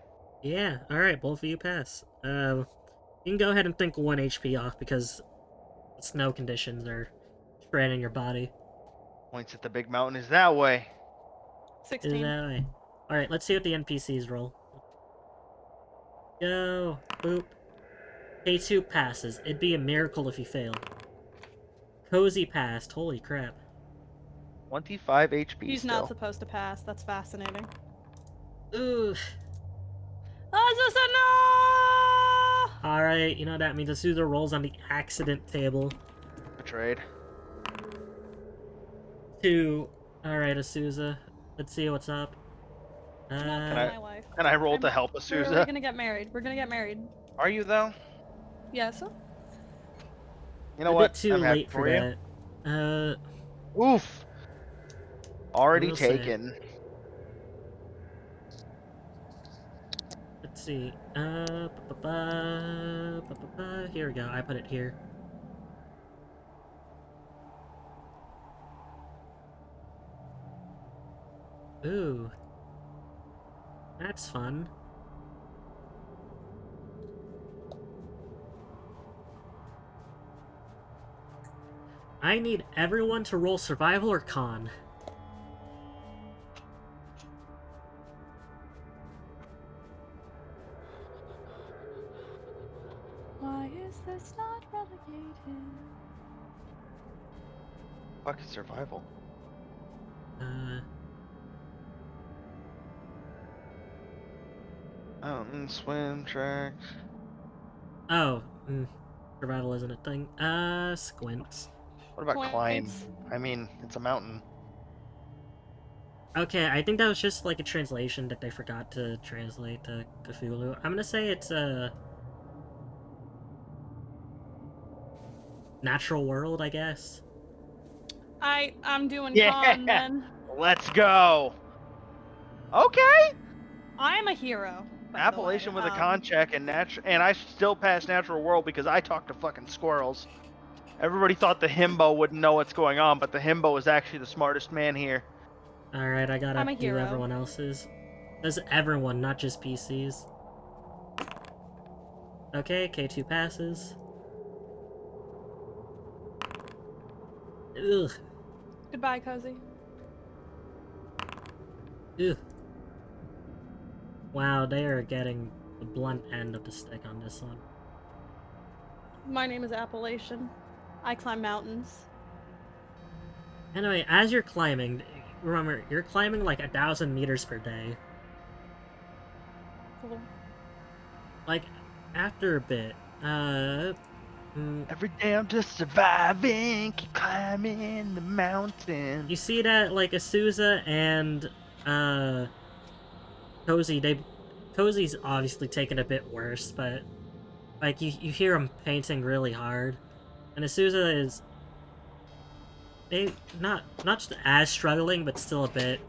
Yeah, alright, both of you pass. You can go ahead and think 1 HP off because the snow conditions are straining your body. Points at the big mountain is that way. 16. Is that way? Alright, let's see what the NPCs roll. Go. Boop. K2 passes. It'd be a miracle if he failed. Cozy passed. Holy crap. 25 HP He's still. not supposed to pass. That's fascinating. Ooh. Alright, you know what that means. Azusa rolls on the accident table. Betrayed. 2. Alright, Azusa. Let's see what's up. My wife. And I rolled to help We're Azusa. gonna get married. We're gonna get married. Are you though? Yes. You know a what? bit too I'm happy late for you. that. Oof. Already We'll say. taken. Let's see. Here we go. I put it here. Ooh. That's fun. I need everyone to roll survival or con. Why is this not relegated? Fucking survival. Swim tracks. Oh, survival isn't a thing. Squints. What about Points. climb? I mean, it's a mountain. Okay, I think that was just like a translation that they forgot to translate to Cthulhu. I'm gonna say it's a natural world, I guess. I'm doing Yeah. con then. Let's go. Okay. I'm a hero. by the Appalachian way. with a con check and I still passed natural world because I talked to fucking squirrels. Everybody thought the himbo wouldn't know what's going on, but the himbo is actually the smartest man here. Alright, I gotta I'm a do hero. everyone else's. There's everyone, not just PCs. Okay, K2 passes. Ugh. Goodbye, Cozy. Ugh. Wow, they are getting the blunt end of the stick on this one. My name is Appalachian. I climb mountains. Anyway, as you're climbing, remember, you're climbing like 1,000 meters per day. Cool. Like, after a bit, Every day I'm just surviving, keep climbing the mountain. You see that, like, Asuza and, Cozy, Cozy's obviously taken a bit worse, but, like, you hear him painting really hard. And Asuza is... not just as struggling, but still a bit...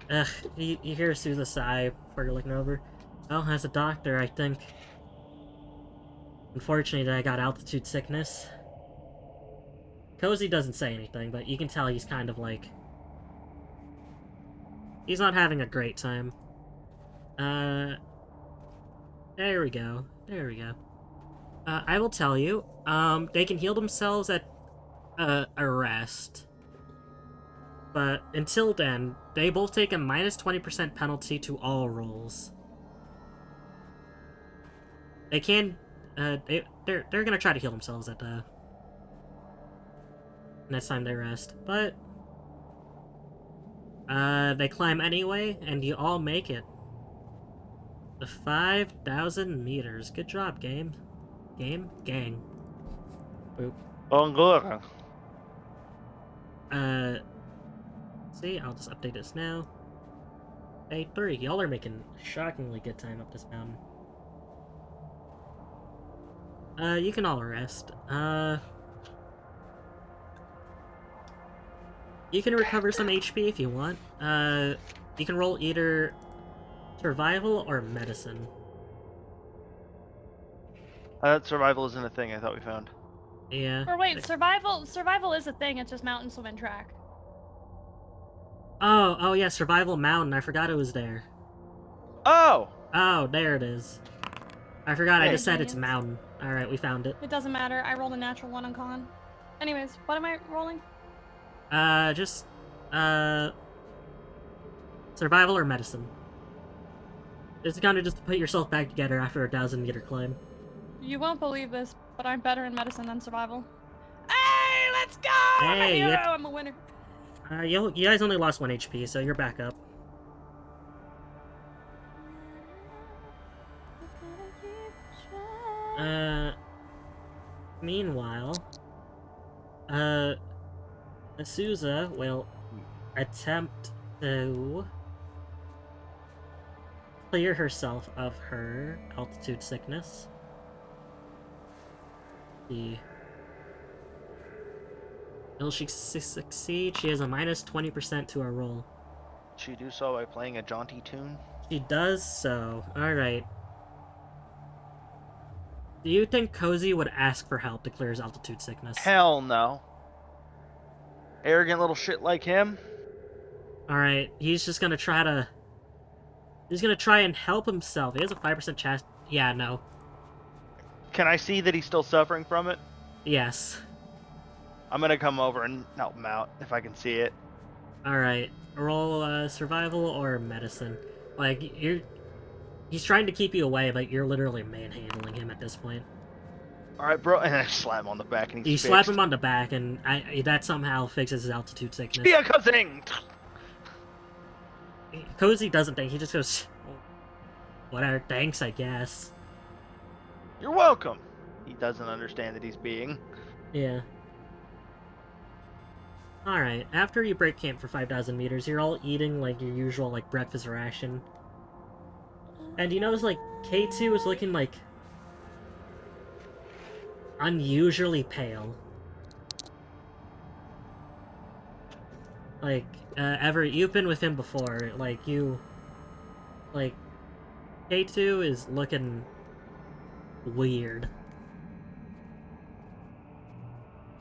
Ugh, you hear Asuza sigh before you're looking over. Well, as a doctor, I think... Unfortunately, I got altitude sickness. Cozy doesn't say anything, but you can tell he's kind of like... He's not having a great time. There we go. There we go. I will tell you, they can heal themselves at, a rest. But until then, they both take a minus 20% penalty to all rolls. They can, they're gonna try to heal themselves at, next time they rest, but they climb anyway, and you all make it. The 5,000 meters. Good job, game. Gang. Boop. Bonjour. See, I'll just update this now. Day 3. Y'all are making shockingly good time up this mountain. You can all rest. You can recover some HP if you want. You can roll either survival or medicine. Survival isn't a thing I thought we found. Yeah. Or wait, survival is a thing, it's just mountain swim and track. Oh yeah, survival mountain. I forgot it was there. Oh! Oh, there it is. I forgot I Hey. just said it's mountain. Alright, we found it. It doesn't matter, I rolled a natural 1 on con. Anyways, what am I rolling? Just, survival or medicine. It's kind of just to put yourself back together after a 1,000-meter climb. You won't believe this, but I'm better in medicine than survival. Hey, let's go! I'm a Hey, hero, you- I'm a winner. You guys only lost 1 HP, so you're back up. Meanwhile, Asuza will attempt to clear herself of her altitude sickness. Will she succeed? She has a minus 20% to her roll. She do so by playing a jaunty tune? She does so. Alright. Do you think Cozy would ask for help to clear his altitude sickness? Hell no. Arrogant little shit like him? Alright, he's just gonna try to... He's gonna try and help himself. He has a 5% chance... Yeah, no. Can I see that he's still suffering from it? Yes. I'm gonna come over and help him out if I can see it. Alright. Roll, survival or medicine. Like, you're... He's trying to keep you away, but you're literally manhandling him at this point. Alright, bro. And I slap him on the back and he's You fixed. slap him on the back, and that somehow fixes his altitude sickness. Yeah, cousin! Cozy doesn't think, he just goes... Whatever, thanks, I guess. You're welcome. He doesn't understand that he's being. Yeah. Alright, after you break camp for 5,000 meters, you're all eating, like, your usual, like, breakfast ration. And you notice, like, K2 is looking, like, unusually pale. Like, you've been with him before, like, K2 is looking weird.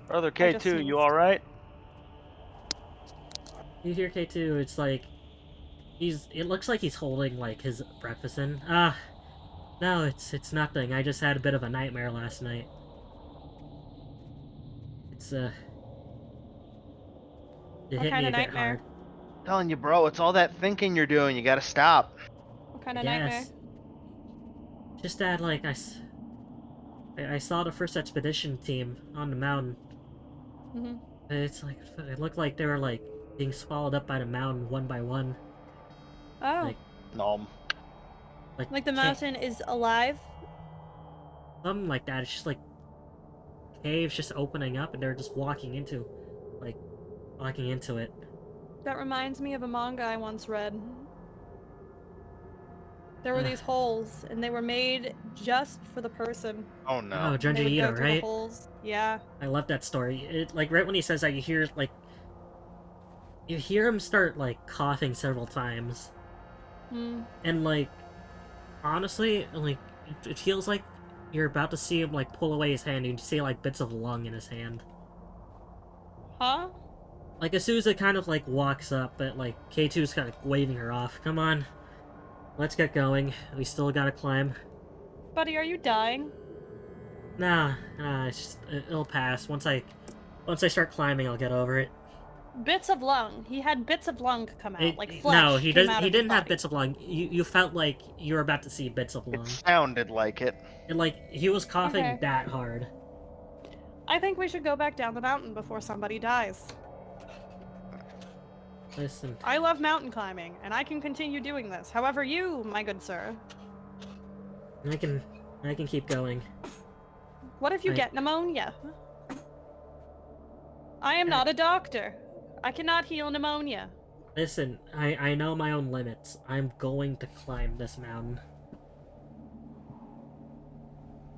Brother I just K2, sneezed. you alright? You hear K2, it's like, it looks like he's holding, like, his breakfast in. No, it's nothing. I just had a bit of a nightmare last night. It What hit kind me a of bit nightmare? hard. Telling you, bro, it's all that thinking you're doing. You gotta stop. What kind of nightmare? Yes. Just that, like, I saw the first expedition team on the mountain. Mm-hmm. And it's like, it looked like they were, like, being swallowed up by the mountain one by one. Oh, Like, Nom. like the can't- mountain is alive? something like that. It's just like caves just opening up and they're just walking into it. That reminds me of a manga I once read. There were these holes, and they were made just for the person. Oh no. Oh, They Junji would Ito, go through the right? holes. Yeah. I love that story. It like right when he says that, you hear him start like coughing several times, and like honestly, like it feels like you're about to see him like pull away his hand, and you see like bits of lung in his hand. Huh? Like Asusa kind of like walks up, but like K2's kind of waving her off. Come on, let's get going. We still gotta climb. Buddy, are you dying? Nah, it'll pass. Once I start climbing, I'll get over it. Bits of lung. He had bits of lung come out, like flesh. No, he came doesn't. out He of his didn't have body. bits of lung. You felt like you were about to see bits of lung. It sounded like it. And like he was coughing Okay. that hard. I think we should go back down the mountain before somebody dies. Listen, I love mountain climbing, and I can continue doing this. However, you, my good sir, I can keep going. what if you get pneumonia? I am not a doctor. I cannot heal pneumonia. Listen, I know my own limits. I'm going to climb this mountain.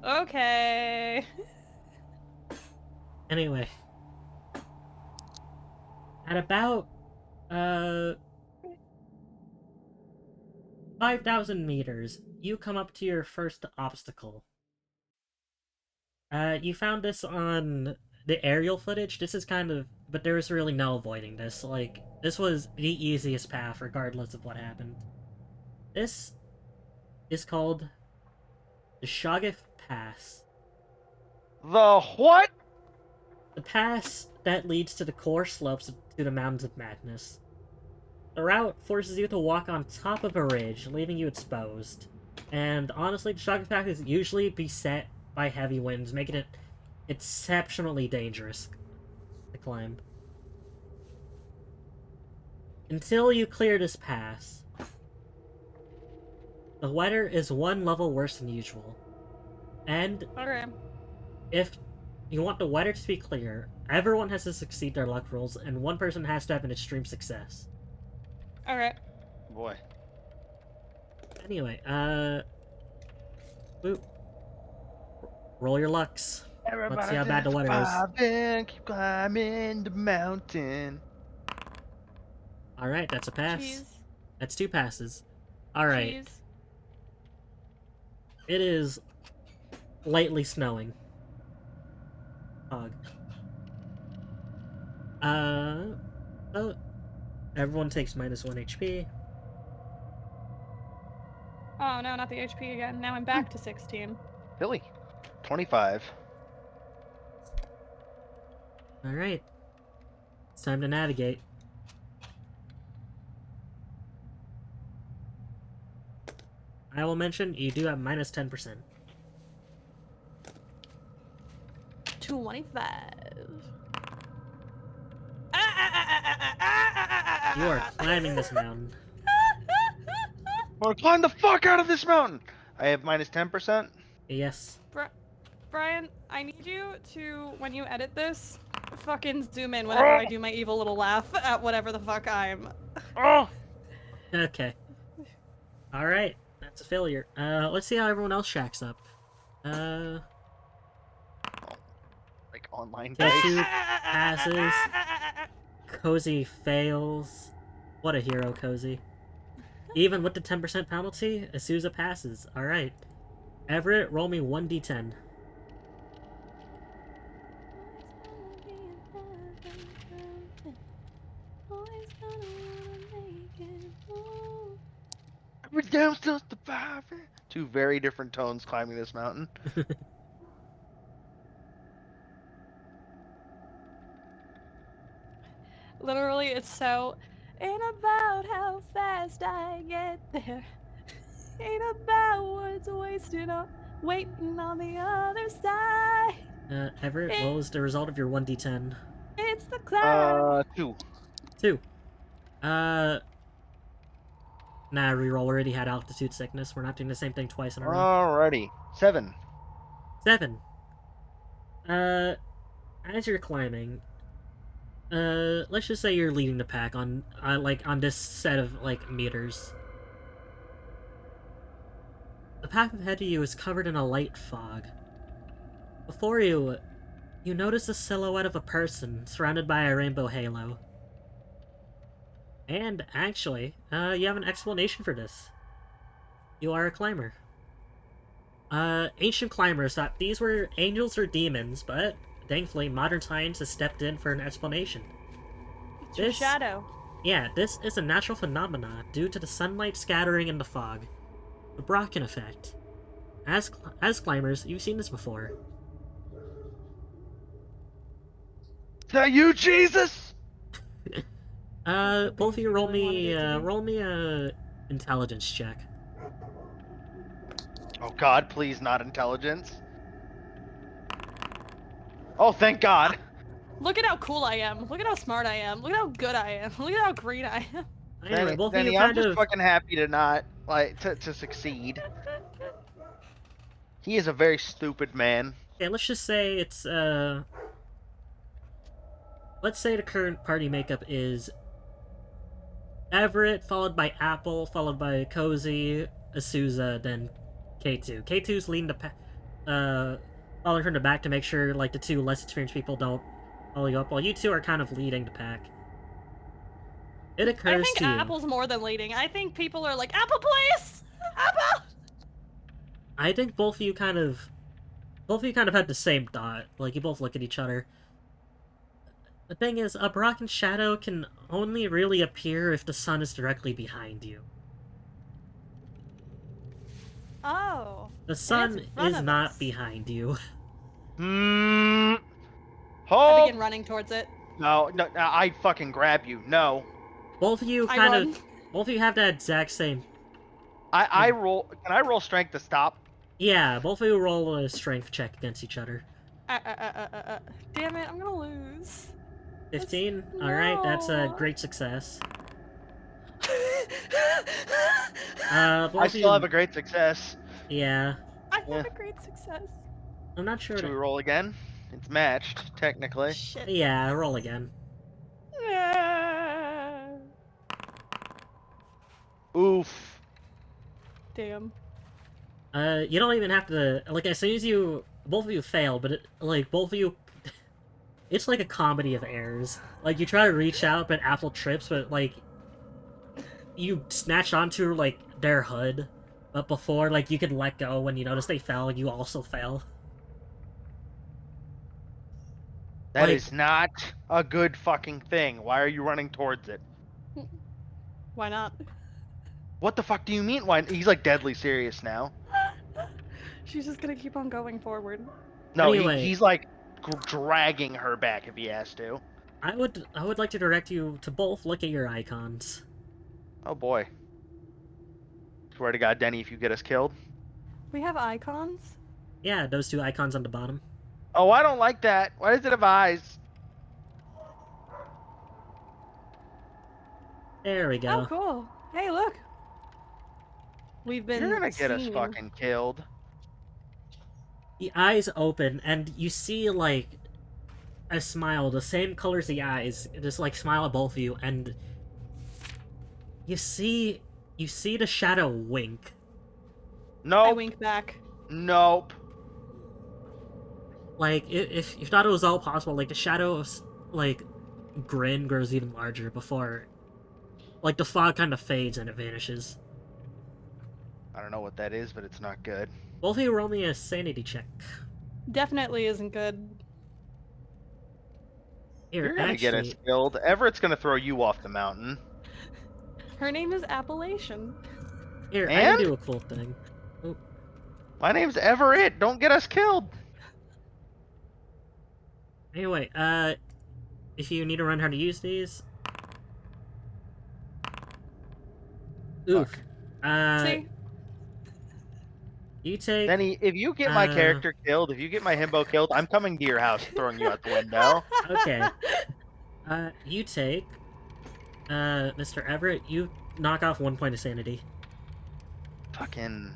Okay. Anyway, at about 5,000 meters, you come up to your first obstacle. You found this on the aerial footage. This is kind of, but there was really no avoiding this. Like, this was the easiest path, regardless of what happened. This is called the Shoggoth Pass. The what? The pass that leads to the core slopes to the Mountains of Madness. The route forces you to walk on top of a ridge, leaving you exposed. And honestly, the Shoggoth Pass is usually beset by heavy winds, making it exceptionally dangerous to climb. Until you clear this pass, the weather is one level worse than usual. And Okay. if you want the weather to be clear, everyone has to succeed their luck rolls, and one person has to have an extreme success. Alright. Boy. Anyway, woo. Roll your lucks. Let's see how bad the weather is. Keep climbing the mountain. Alright, that's a pass. Cheese. That's 2 passes. Alright, Cheese. it is lightly snowing. Fog. Oh, everyone takes -1 HP. Oh no, not the HP again. Now I'm back to 16. Billy. 25. Alright. It's time to navigate. I will mention, you do have -10%. 25. You are climbing this mountain. Or climb the fuck out of this mountain! I have -10%. Yes. Brian, I need you to, when you edit this, fucking zoom in whenever I do my evil little laugh at whatever the fuck I'm. Oh! Okay. Alright, that's a failure. Let's see how everyone else shacks up. Like online K2 dice. passes. Cozy fails. What a hero, Cozy. Even with the 10% penalty, Asusa passes. Alright. Everett, roll me 1d10. We're down still surviving. 2 very different tones climbing this mountain. Literally, it's so. Ain't about how fast I get there. Ain't about what's wasted on waiting on the other side. Everett, what was the result of your 1d10? It's the climb. 2. 2. Nah, reroll already had altitude sickness. We're not doing the same thing twice in a row. Alrighty. 7. 7. As you're climbing, let's just say you're leading the pack on, on this set of, meters. The path ahead of you is covered in a light fog. Before you, you notice the silhouette of a person surrounded by a rainbow halo. And, actually, you have an explanation for this. You are a climber. Ancient climbers thought these were angels or demons, but thankfully modern science has stepped in for an explanation. It's your shadow. Yeah, this is a natural phenomena due to the sunlight scattering in the fog. The Brocken effect. As climbers, you've seen this before. Is that you, Jesus? Both of you roll me a intelligence check. Oh God, please not intelligence. Oh, thank God. Look at how cool I am. Look at how smart I am. Look at how good I am. Look at how green I am. Anyway, both of you Danny, kind I'm just of... fucking happy to not, to succeed. He is a very stupid man. Okay, let's just say it's, let's say the current party makeup is Everett, followed by Apple, followed by Cozy, Asuza, then K2. K2's leading the following from the back to make sure, the two less experienced people don't follow you up, while you two are kind of leading the pack. It occurs I think to you... Apple's more than leading. I think people are like, Apple, please! Apple! I think both of you kind of had the same thought. You both look at each other. The thing is, a Brocken shadow can only really appear if the sun is directly behind you. Oh. The sun is not us. behind you. I Oh! begin running towards it. No, I fucking grab you. No. Both of you both of you have that exact same... I roll... Can I roll strength to stop? Yeah, both of you roll a strength check against each other. Damn it, I'm gonna lose. 15? Alright, that's a great success. I still have a great success. Yeah. I have a great success. I'm not sure... Should we roll again? It's matched, technically. Shit. Yeah, roll again. Oof. Damn. You don't even have to... as soon as you... Both of you fail, but both of you... It's like a comedy of errors. You try to reach out, but Apple trips, but, you snatch onto, their hood. But before, you could let go when you notice they fell, you also fell. That is not a good fucking thing. Why are you running towards it? Why not? What the fuck do you mean? Why? He's, deadly serious now. She's just gonna keep on going forward. No, Anyway. he's, dragging her back if he has to. I would like to direct you to both look at your icons. Oh, boy. Swear to God, Denny, if you get us killed. We have icons? Yeah, those two icons on the bottom. Oh, I don't like that. Why does it have eyes? There we go. Oh, cool. Hey, look. We've been You're gonna get us seen. fucking killed. The eyes open, and you see, a smile, the same color as the eyes, just, smile at both of you, and you see the shadow wink. Nope. I wink back. Nope. If you thought it was all possible, the shadow's, grin grows even larger before, the fog kind of fades and it vanishes. I don't know what that is, but it's not good. Both of you roll me a sanity check. Definitely isn't good. Here, You're gonna get us killed. Everett's gonna throw you off the mountain. Her name is Appalachian. Here, I And? can do a cool thing. Oop. My name's Everett. Don't get us killed. Anyway, if you need to learn how to use these... Oof. See? You take... Denny, if you get my character killed, if you get my himbo killed, I'm coming to your house and throwing you out the window. Okay. You take... Mr. Everett, you knock off 1 point of sanity. Fucking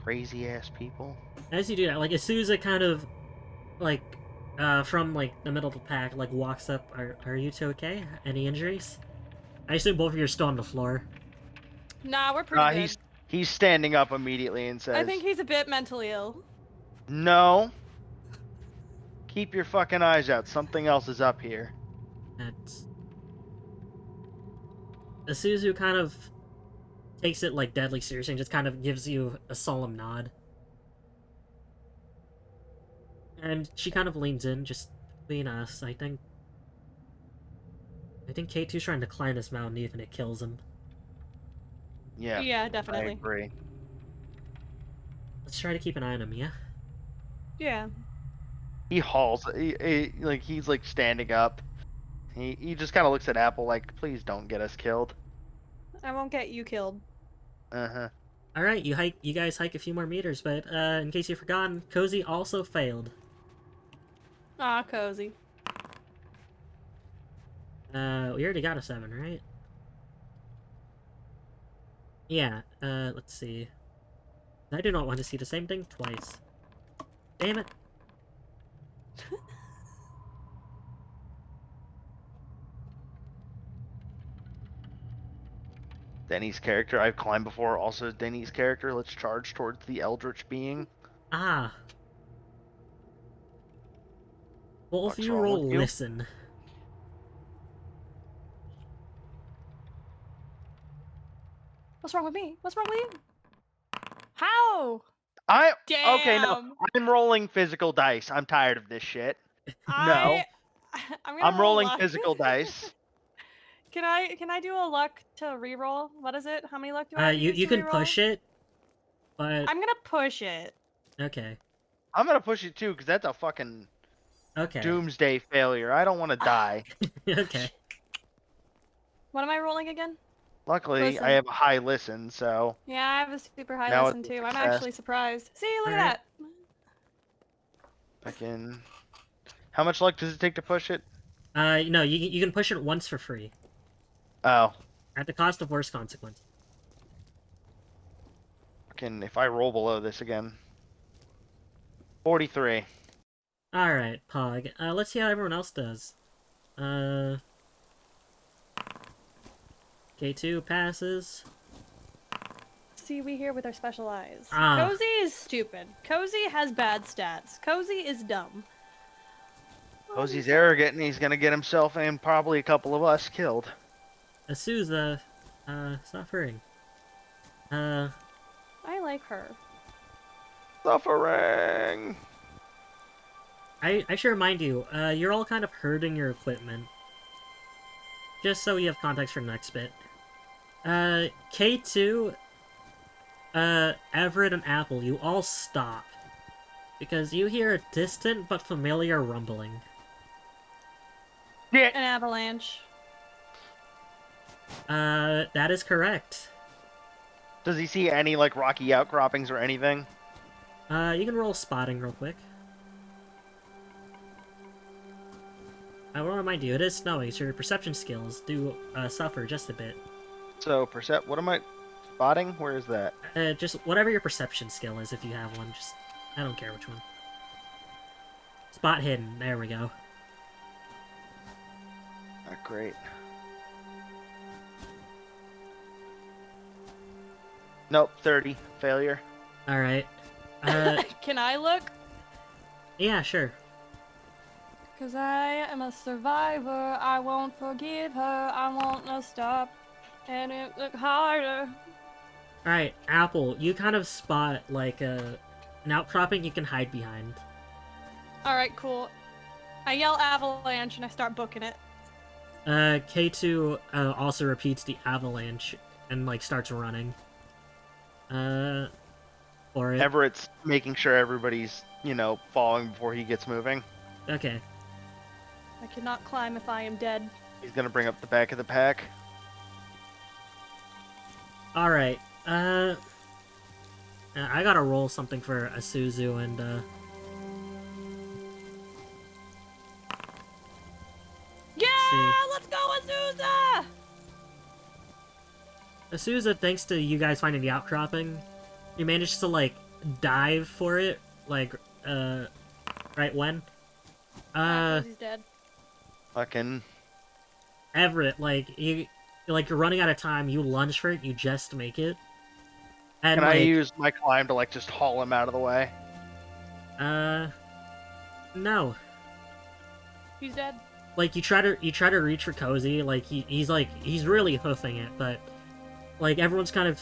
Crazy ass people. As you do that, like Asuza kind of like from like the middle of the pack like walks up. Are you two okay? Any injuries? I assume both of you are still on the floor. Nah, we're pretty good. He's standing up immediately and I says, think he's a bit mentally ill. "No, keep your fucking eyes out. Something else is up here." That's Asuzu kind of takes it like deadly seriously and just kind of gives you a solemn nod. And she kind of leans in, just between us. I think K2's trying to climb this mountain even if it kills him. Yeah. Yeah, I definitely. agree. Let's try to keep an eye on him, yeah? Yeah. He hauls. He's like standing up. He just kind of looks at Apple like, "Please don't get us killed." I won't get you killed. Uh-huh. Alright, you guys hike a few more meters, but in case you've forgotten, Cozy also failed. Aw, cozy. We already got a 7, right? Yeah, let's see. I do not want to see the same thing twice. Damn it. Denny's character, I've climbed before, also Denny's character. Let's charge towards the eldritch being. Ah. Both What's of you wrong roll with you? listen. What's wrong with me? What's wrong with you? How? Okay, no. Damn. I'm rolling physical dice. I'm tired of this shit. I'm gonna I'm roll rolling luck. physical dice. Can I do a luck to reroll? What is it? How many luck do I have to You use to can reroll? push it, but I'm gonna push it. okay. I'm gonna push it too, because that's a fucking Okay. doomsday failure. I don't want to die. Okay. What am I rolling again? Luckily, Listen. I have a high listen, so Yeah, I have a super high Now listen it's a too. I'm success. actually surprised. See, look Alright. at fucking. How much luck does it take to push it? No, you can push it once for free. Oh, At the cost of worse consequence. fucking. If I roll below this again. 43. Alright, Pog. Let's see how everyone else does. K2 passes. that. See, we here with our special eyes. Ah. Cozy is stupid. Cozy has bad stats. Cozy is dumb. Cozy's arrogant, and he's gonna get himself and probably a couple of us killed. Asuza, suffering. I like her. Suffering. I should remind you, you're all kind of hurting your equipment. Just so you have context for the next bit. K2, Everett, and Apple, you all stop. Because you hear a distant but familiar rumbling. Yeah. An avalanche. That is correct. Does he see any like rocky outcroppings or anything? You can roll spotting real quick. I will remind you, it is snowing, so your perception skills do suffer just a bit. So what am I spotting? Where is that? Just whatever your perception skill is, if you have one. Just I don't care which one. Spot hidden. There we go. Not great. Nope, 30. Failure. All right. Can I look? Yeah, sure. Cause I am a survivor. I won't forgive her. I want to stop. And it look harder. All right, Apple. You kind of spot like an outcropping you can hide behind. Alright, cool. I yell avalanche and I start booking it. K2 also repeats the avalanche and like starts running. For it. Everett's making sure everybody's, falling before he gets moving. Okay. I cannot climb if I am dead. He's gonna bring up the back of the pack. All right. I gotta roll something for Asuzu and Yeah! see. Let's go, Azusa! Asuza, thanks to you guys finding the outcropping, you managed to like dive for it, like, right when. He's dead. Fucking. Everett, like, you're running out of time, you lunge for it, you just make it. And, Can I like, use my climb to, like, just haul him out of the way? no. He's dead. Like, you try to reach for Cozy, like, he's really hoofing it, but, like, everyone's kind of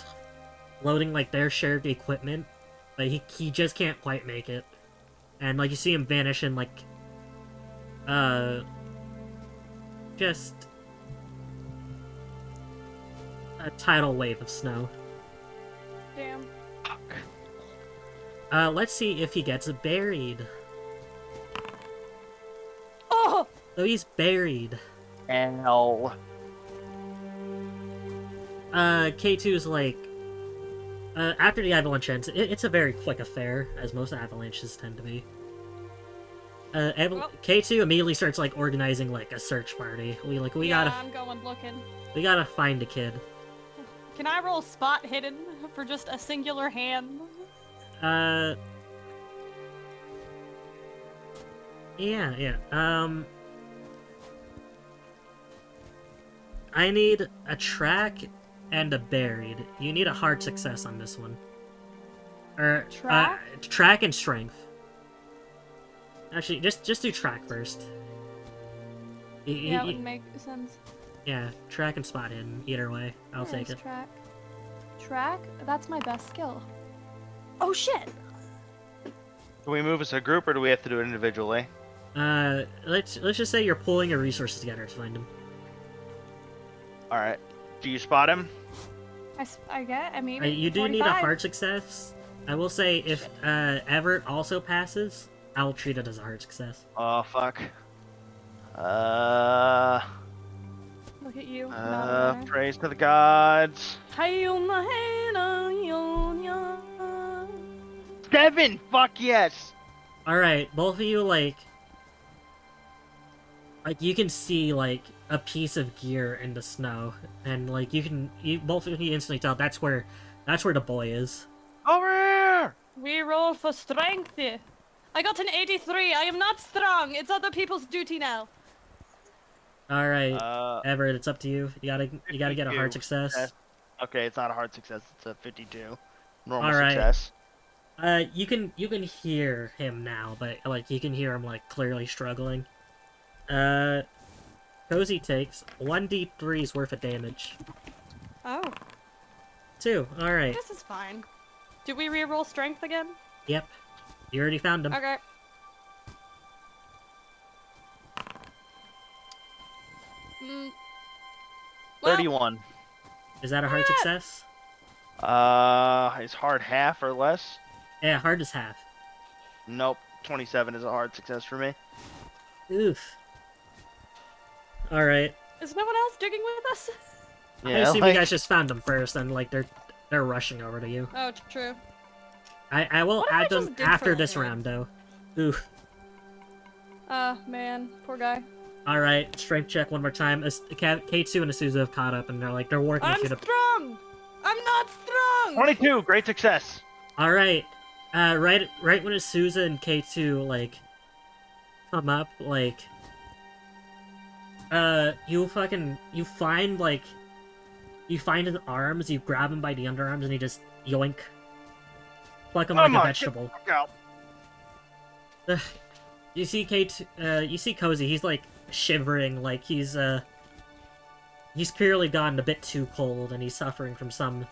loading, like, their shared equipment, but he just can't quite make it. And, like, you see him vanish in, like, just a tidal wave of snow. Damn. Let's see if he gets buried. Oh! So he's buried. Hell. K2's like, after the avalanche ends, it's a very quick affair, as most avalanches tend to be. K2 immediately starts, like, organizing, like, a search party. We I'm going looking. we gotta find a kid. Can I roll spot hidden for just a singular hand? Yeah. I need a track and a buried. You need a hard success on this one. Track? Track and strength. Actually, just do track first. Yeah, it would make sense. Yeah, track and spot hidden. Either way, I'll take it. Track. Track? That's my best skill. Oh shit! Do we move as a group or do we have to do it individually? Let's just say you're pulling your resources together to find him. All right. Do you spot him? I mean, You do 45. need a hard success. I will say if Everett also passes, I'll treat it as a hard success. Oh fuck. Look at you. Praise to the gods. 7! Fuck yes! Alright, both of you, like, you can see, like, a piece of gear in the snow, and, like, both of you instantly tell that's where the boy is. Over here! We roll for strength. I got an 83. I am not strong. It's other people's duty now. Alright, Everett, it's up to you. You gotta get a 52. hard success. Okay, it's not a hard success, it's a 52. Normal Alright. success. You can hear him now, but, like, you can hear him, like, clearly struggling. Cozy takes 1d3's worth of damage. Oh. 2, alright. This is fine. Do we re-roll strength again? Yep. You already found him. Okay. Well, 31. Is that a hard success? Is hard half or less? Yeah, hard as half. Nope. 27 is a hard success for me. Oof. Alright. is no one else digging with us? I assume you guys just found them first, and, like, they're rushing over to you. Oh, true. I will What if I add them just dig after for this later? round, though. Oof. Man, poor guy. Alright, strength check one more time. K2 and Asuzu have caught up, and they're like, they're working I'm with you to... strong! I'm not strong! 22! Great success! Alright. Right when Asuzu and K2, like, come up, like... you find his arms, you grab him by the underarms, and you just yoink. Pluck him like a vegetable. Get the fuck out. You see you see Cozy, he's, like, shivering, like, he's clearly gotten a bit too cold, and he's suffering from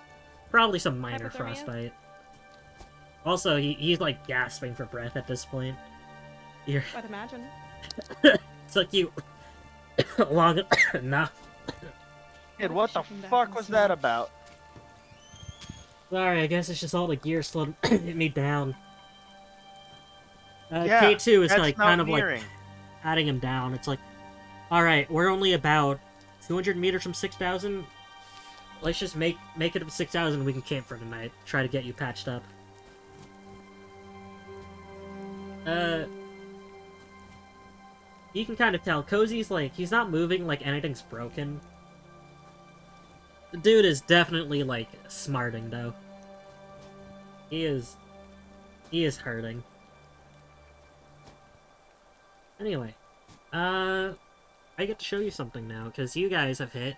probably some minor Hypothermia? frostbite. Also, he's, like, gasping for breath at this point. I'd imagine. It took you long enough. Kid, what the Shifting back fuck in was snow. that about? Sorry, I guess it's just all the gear slowed me down. Yeah, K2 is, that's like, kind of, like, mountaineering. patting him down. It's like, alright, we're only about 200 meters from 6,000. Let's just make it up to 6,000 and we can camp for tonight. Try to get you patched up. You can kind of tell. Cozy's, like, he's not moving like anything's broken. The dude is definitely, like, smarting, though. He is He is hurting. Anyway, I get to show you something now, because you guys have hit.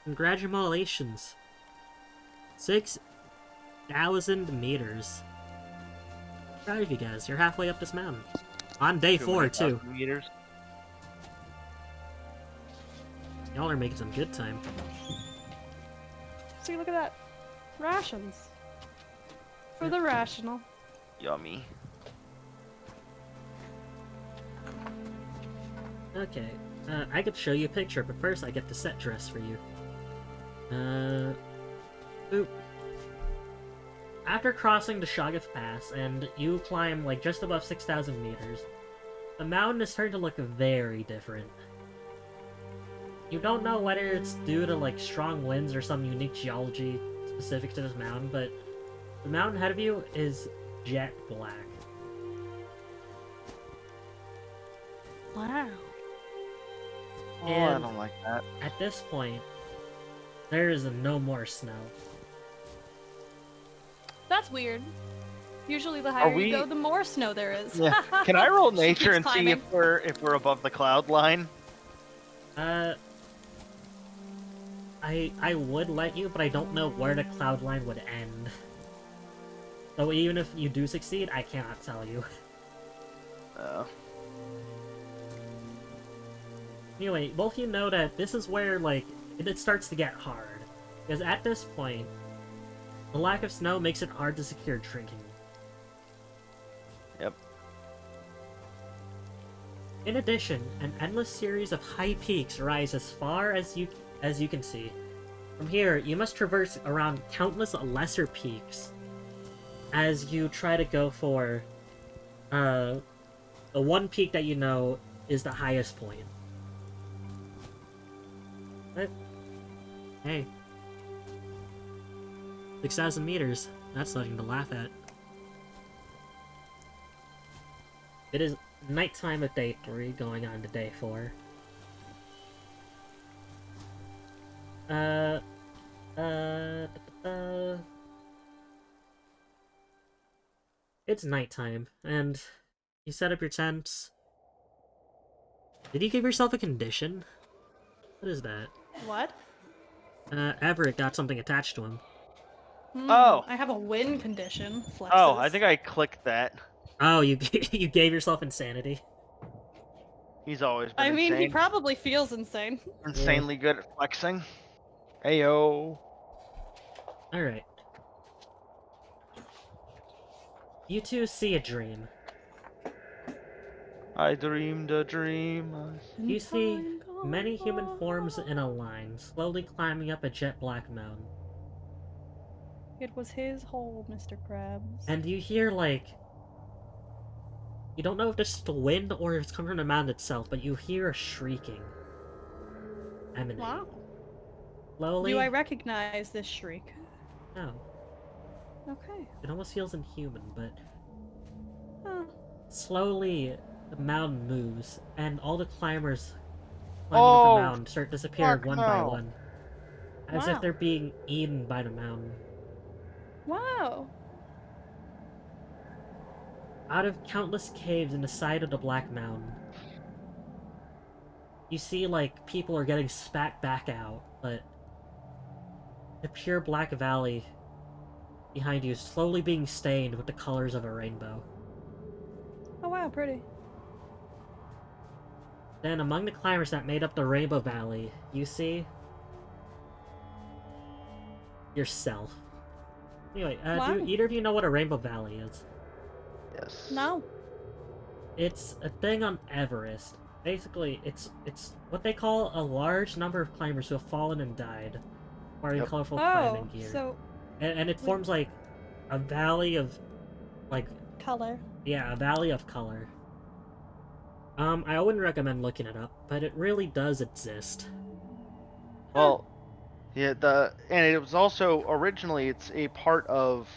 Congratulations. 6,000 meters. Proud of you guys. You're halfway up this mountain. On day 4, too. Meters. Y'all are making some good time. See, look at that. Rations. For the rational. Yummy. Okay, I get to show you a picture, but first I get to set dress for you. Boop. After crossing the Shoggoth Pass, and you climb like just above 6,000 meters, the mountain is starting to look very different. You don't know whether it's due to like strong winds or some unique geology specific to this mountain, but the mountain ahead of you is jet black. Wow. Oh, I And don't like that. at this point, there is no more snow. That's weird. Usually the higher we- you go, the more snow there is. Yeah. Can I roll She nature keeps and see climbing. if we're above the cloud line? I would let you, but I don't know where the cloud line would end. So even if you do succeed, I cannot tell you. Anyway, both of you know that this is where, like, it starts to get hard. Because at this point, the lack of snow makes it hard to secure drinking. Yep. In addition, an endless series of high peaks rise as far as you can see. From here, you must traverse around countless lesser peaks as you try to go for the one peak that you know is the highest point. But, hey, 6,000 meters, that's nothing to laugh at. It is nighttime of day 3, going on to day 4. It's nighttime, and you set up your tents. Did you give yourself a condition? What is that? What? Everett got something attached to him. Oh. I have a win condition. Flexes. Oh, I think I clicked that. Oh, you you gave yourself insanity. He's always been I mean, he insane. probably feels insane. Insanely good at flexing. Heyo. Alright. You two see a dream. I dreamed a dream. You see many human forms in a line, slowly climbing up a jet black mountain. It was his hole, Mr. Krabs. And you hear, like... You don't know if this is the wind or if it's coming from the mountain itself, but you hear a shrieking emanate. Wow. Slowly... Do I recognize this shriek? No. Okay. It almost feels inhuman, but... Huh. Slowly, the mountain moves, and all the climbers climbing up the mountain start disappearing one by one. As if Wow. they're being eaten by the mountain. Wow. Out of countless caves in the side of the Black Mountain, you see, like, people are getting spat back out, but the pure black valley behind you is slowly being stained with the colors of a rainbow. Oh wow, pretty. Then, among the climbers that made up the Rainbow Valley, you see yourself. Anyway, Wow. do either of you know what a Rainbow Valley is? Yes. No. It's a thing on Everest. Basically, it's what they call a large number of climbers who have fallen and died wearing Yep. colorful Oh, climbing gear. so And it forms like a valley of, like, color. yeah, a valley of color. I wouldn't recommend looking it up, but it really does exist. Well, yeah, and it was also originally it's a part of.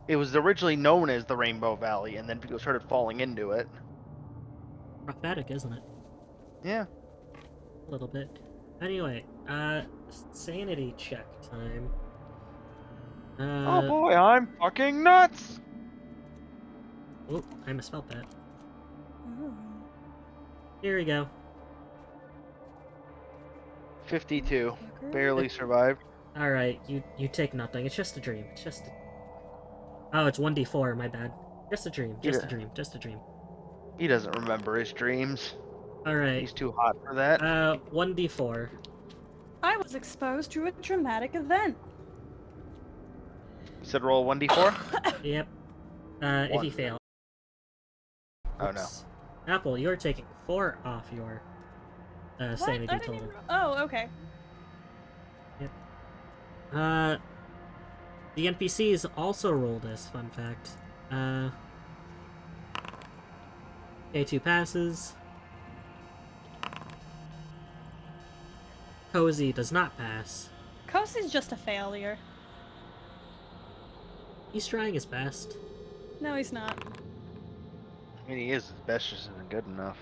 It was originally known as the Rainbow Valley, and then people started falling into it. Prophetic, isn't it? Yeah. A little bit. Anyway, sanity check time. Oh boy, I'm fucking nuts. Oh, I misspelled that. Ooh. Here we go. 52. Fucker. Barely survived. Alright, you take nothing. It's just a dream. It's just a... Oh, it's 1d4, my bad. Just a dream, just a Yeah. dream, just a dream. He doesn't remember his dreams. Alright, He's too hot for that. 1d4. I was exposed to a traumatic event. You said roll 1d4? Yep. If you One. fail. Oh no. Oops. Apple, you're taking 4 off your What? sanity I didn't total. even... Oh, okay. The NPCs also roll this, fun fact. K2 passes. Cozy does not pass. Kosi's just a failure. He's trying his best. No, he's not. I mean, he is. His best just isn't good enough.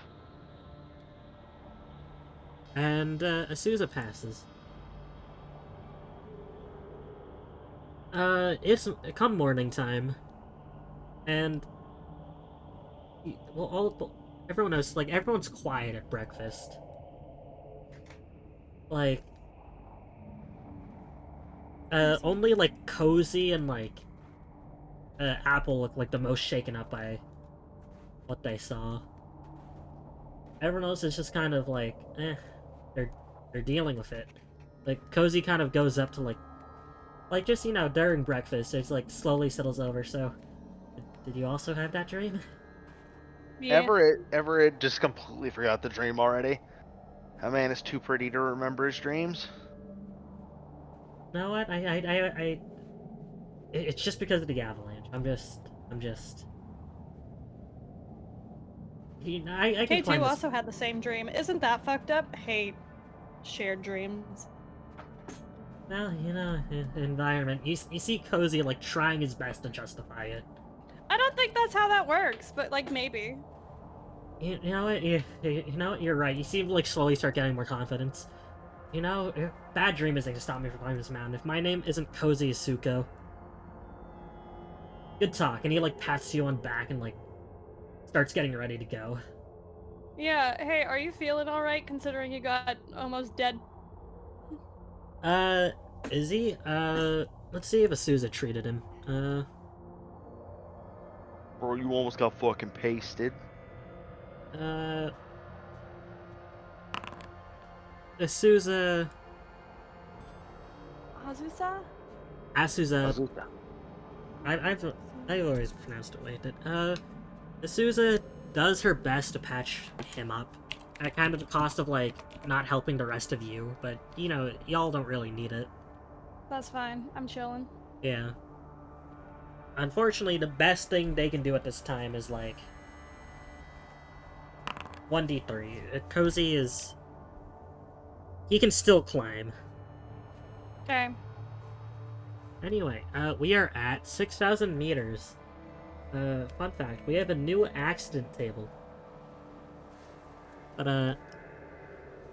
And Asusa passes. It's come morning time, and well, everyone knows, like, everyone's quiet at breakfast. Like, only like Cozy and like Apple look like the most shaken up by what they saw. Everyone else is just kind of like, they're dealing with it. Like, Cozy kind of goes up to like just, you know, during breakfast, it's like slowly settles over. So, did you also have that dream? Yeah. Everett just completely forgot the dream already. That man is too pretty to remember his dreams. You know what? It's just because of the avalanche. I'm just. You know, I can K2 climb this. also had the same dream. Isn't that fucked up? Hate shared dreams. Well, you know, environment. You see Cozy like trying his best to justify it. I don't think that's how that works, but like maybe. You know what? You know what? You're right. You seem to like slowly start getting more confidence. You know, bad dream isn't to stop me from climbing this mountain. If my name isn't Cozy Asuko, good talk. And he like pats you on the back and like starts getting ready to go. Yeah, hey, are you feeling alright considering you got almost dead? Is he? Let's see if Asusa treated him. Bro, you almost got fucking pasted. Asusa. Azusa? Asusa. I've always pronounced it like that. Asusa does her best to patch him up, at kind of the cost of like not helping the rest of you. But you know, y'all don't really need it. That's fine. I'm chilling. Yeah. Unfortunately, the best thing they can do at this time is like 1d3. Cozy is. He can still climb. Okay. Anyway, we are at 6,000 meters. Fun fact, we have a new accident table. But,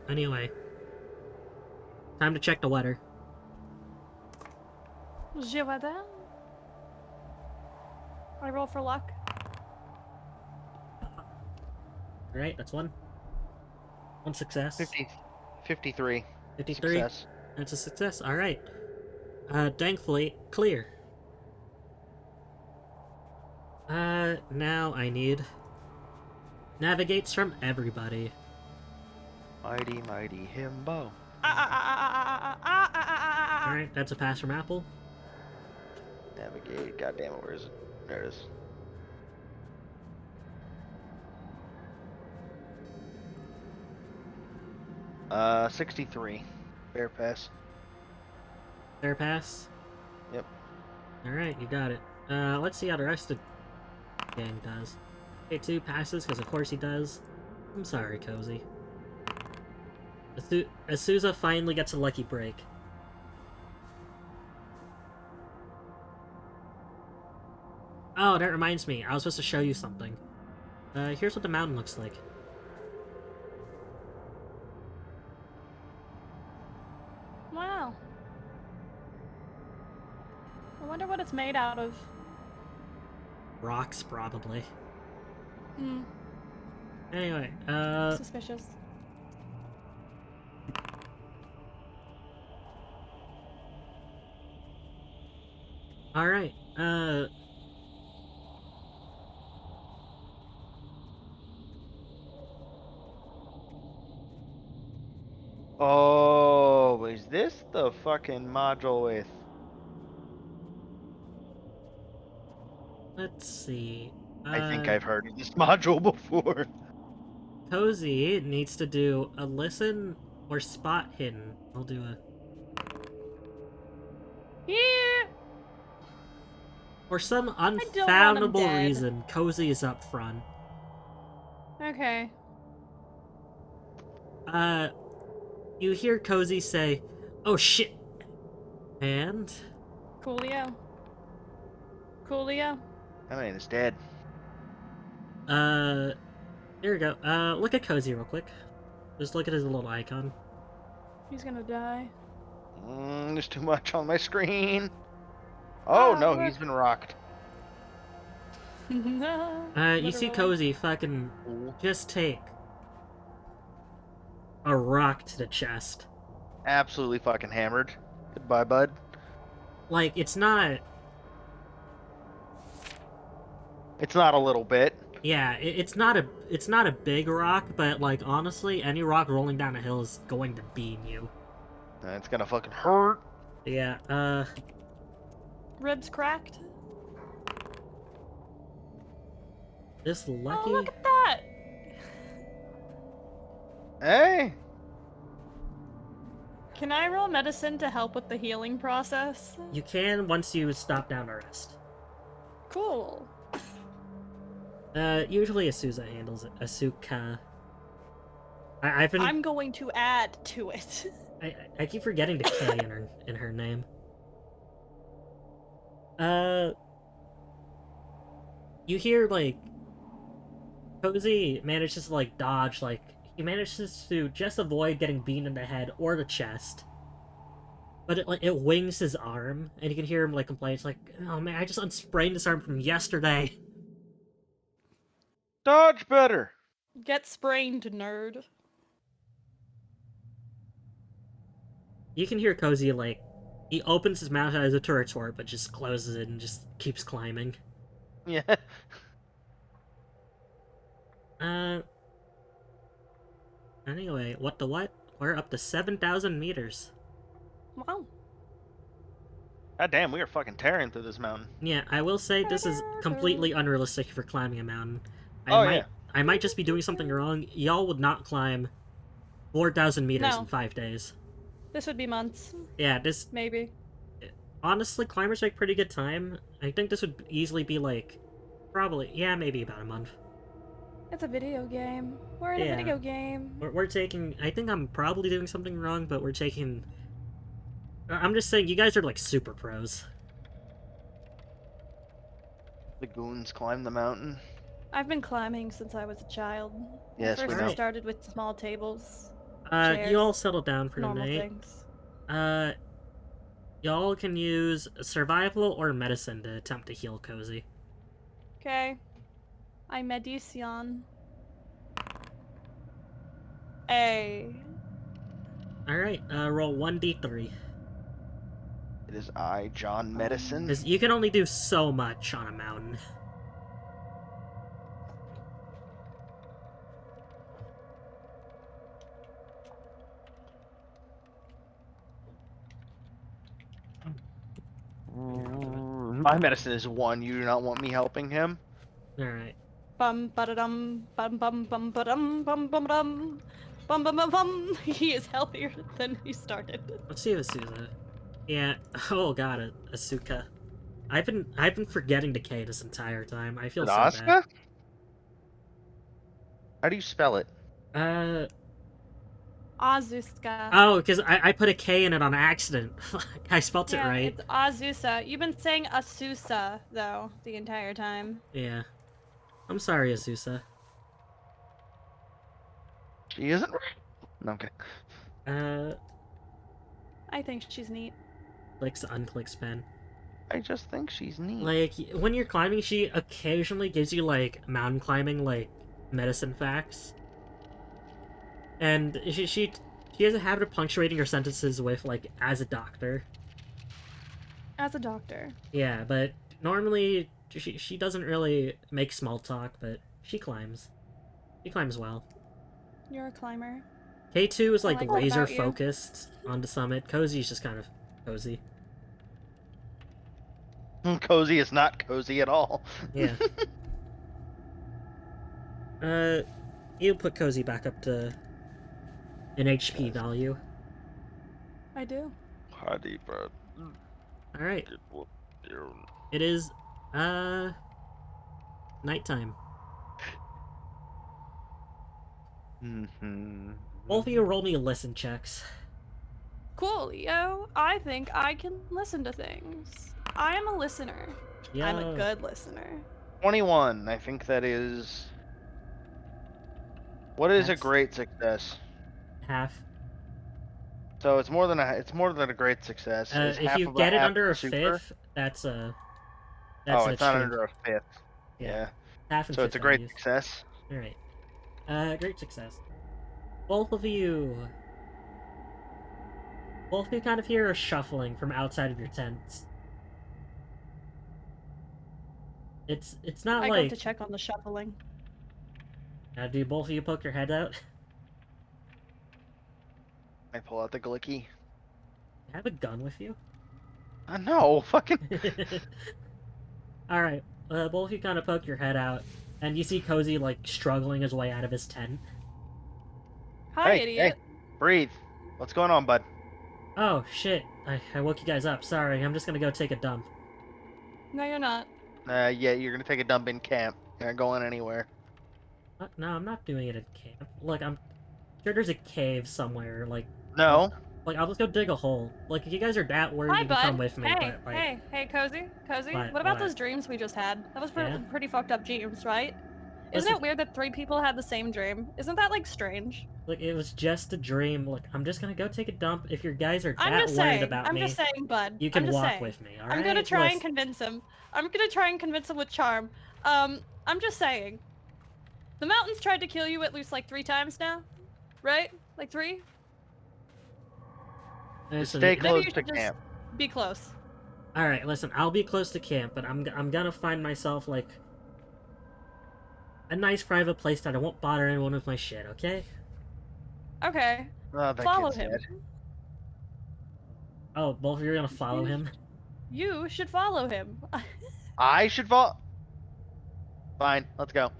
anyway. Time to check the weather. Je vois that. I roll for luck. Alright, that's one. One success. 53. 53. Success. That's a success, alright. Thankfully, clear. Now I need navigates from everybody. Mighty, mighty himbo. Alright, that's a pass from Apple. Navigate. God damn it, where is it? There it is. 63. Fair pass. Fair pass. Yep. Alright, you got it. Let's see how the rest of the gang does. K2 passes, because of course he does. I'm sorry, Cozy. Asusa finally gets a lucky break. Oh, that reminds me. I was supposed to show you something. Here's what the mountain looks like. Wow. I wonder what it's made out of. Rocks, probably. Hmm. Anyway, Suspicious. alright, Oh, is this the fucking module with? let's see. I think I've heard of this module before. Cozy needs to do a listen or spot hidden. I'll do a... Yeah. For some don't want 'em unfathomable dead. reason, Cozy is up front. Okay. You hear Cozy say, "Oh shit," and Coolio. Coolio. I mean, it's dead. here we go. Look at Cozy real quick. Just look at his little icon. He's gonna die. There's too much on my screen. Oh no, look. he's been rocked. You see Literally. Cozy fucking just take a rock to the chest. Absolutely fucking hammered. Goodbye, bud. Like, it's not... It's not a little bit. Yeah, it's not a big rock, but like honestly, any rock rolling down a hill is going to beam you. It's gonna fucking hurt. Yeah, Ribs cracked. this lucky... Oh, look at that! Hey, Can I roll medicine to help with the healing process? You can once you stop down to rest. Cool. Usually Asusa handles it. Asuka. I've been... I'm going to add to it. I keep forgetting the K in her name. You hear, like, Cozy manages to, like, dodge, like, he manages to just avoid getting beaten in the head or the chest. But it wings his arm, and you can hear him, like, complain. It's like, oh man, I just unsprained this arm from yesterday. dodge better. Get sprained, nerd. You can hear Cozy, like, he opens his mouth as a retort, but just closes it and just keeps climbing. Yeah. Anyway, what the what? We're up to 7,000 meters. Wow. God damn, we are fucking tearing through this mountain. Yeah, I will say this is completely unrealistic for climbing a mountain. Yeah. I might just be doing something wrong. Y'all would not climb 4,000 meters No. in 5 days. This would be months. Yeah, this... Maybe. Honestly, climbers make pretty good time. I think this would easily be like... Probably, yeah, maybe about a month. It's a video game. We're in a video game. We're taking... I think I'm probably doing something wrong, but we're taking... I'm just saying, you guys are like super pros. The goons climb the mountain. I've been climbing since I was a child. Yes, I we first know. started with small tables. You all settle down for the Normal night. things. Y'all can use survival or medicine to attempt to heal Cozy. Okay. I medician. A. Alright, roll 1d3. It is I, John Medicine. Because you can only do so much on a mountain. My medicine is 1. You do not want me helping him? Alright. Bum ba dum bum bum bum ba dum bum bum dum bum bum bum bum. He is healthier than he started. Let's see if Asuka. Yeah. Oh god, Asuka. I've been forgetting the K this entire time. I feel so bad. Asuka? How do you spell it? Azusa. Oh, because I put a K in it on accident. I spelt it Yeah, right. it's Azusa. You've been saying Asusa, though, the entire time. Yeah. I'm sorry, Asusa. She isn't right. No, okay. I think she's neat. Clicks, unclicks pen. I just think she's neat. Like, when you're climbing, she occasionally gives you, like, mountain climbing, like, medicine facts. And she has a habit of punctuating her sentences with, like, as a doctor. As a doctor. Yeah, but normally she doesn't really make small talk, but she climbs. She climbs well. You're a climber. K2 is, I like, like that laser about you. focused on the summit. Cozy's just kind of cozy. Cozy is not cozy at all. Yeah. You put Cozy back up to an HP value. I do. Hardy, bro. Alright. It is, nighttime. Both of you roll me listen checks. Cool, yo. I think I can listen to things. I am a listener. Yeah. I'm a good listener. 21. I think that is. What is a That's- great success? Half. So it's more than a great success. Is If half you of get it half under a super? fifth, that's Oh, an it's not extreme. under a fifth. Yeah. Yeah. Half and So it's a fifth great values. success. Alright. Great success. Both of you kind of hear a shuffling from outside of your tents. It's not I go like... to check on the shuffling. do both of you poke your head out? I pull out the glicky. Have a gun with you? No, fucking. Alright, both of you kind of poke your head out, and you see Cozy, like, struggling his way out of his tent. Hi, Hey, idiot. hey, breathe. What's going on, bud? Oh, shit. I woke you guys up. Sorry, I'm just gonna go take a dump. No, you're not. Yeah, you're gonna take a dump in camp. You're not going anywhere. No, I'm not doing it at camp. Look, I'm sure there's a cave somewhere, like... No. Like, I'll just go dig a hole. Like, if you guys are that worried, Hi, you can bud. come with me, Hey, but, like... hey, Cozy. Cozy. What? What about What? those dreams we just had? That was Yeah? pretty fucked up dreams, right? Isn't Listen- it weird that 3 people had the same dream? Isn't that, like, strange? Look, it was just a dream. Look, I'm just gonna go take a dump. If you guys are I'm that just worried saying. about I'm me, just saying, bud. you can I'm just walk saying. with me, alright? I'm gonna try and Listen, convince him. I'm gonna try and convince him with charm. I'm just saying. The mountains tried to kill you at least like 3 times now, right? Like 3? listen, Stay Maybe close you to should just camp. be close. Alright, listen, I'll be close to camp, but I'm gonna find myself, like, a nice private place that I won't bother anyone with my shit, okay? Okay. Oh, that Follow kid's him. dead. Oh, both of you are gonna follow him? You should follow him. I should fall. Fine, let's go.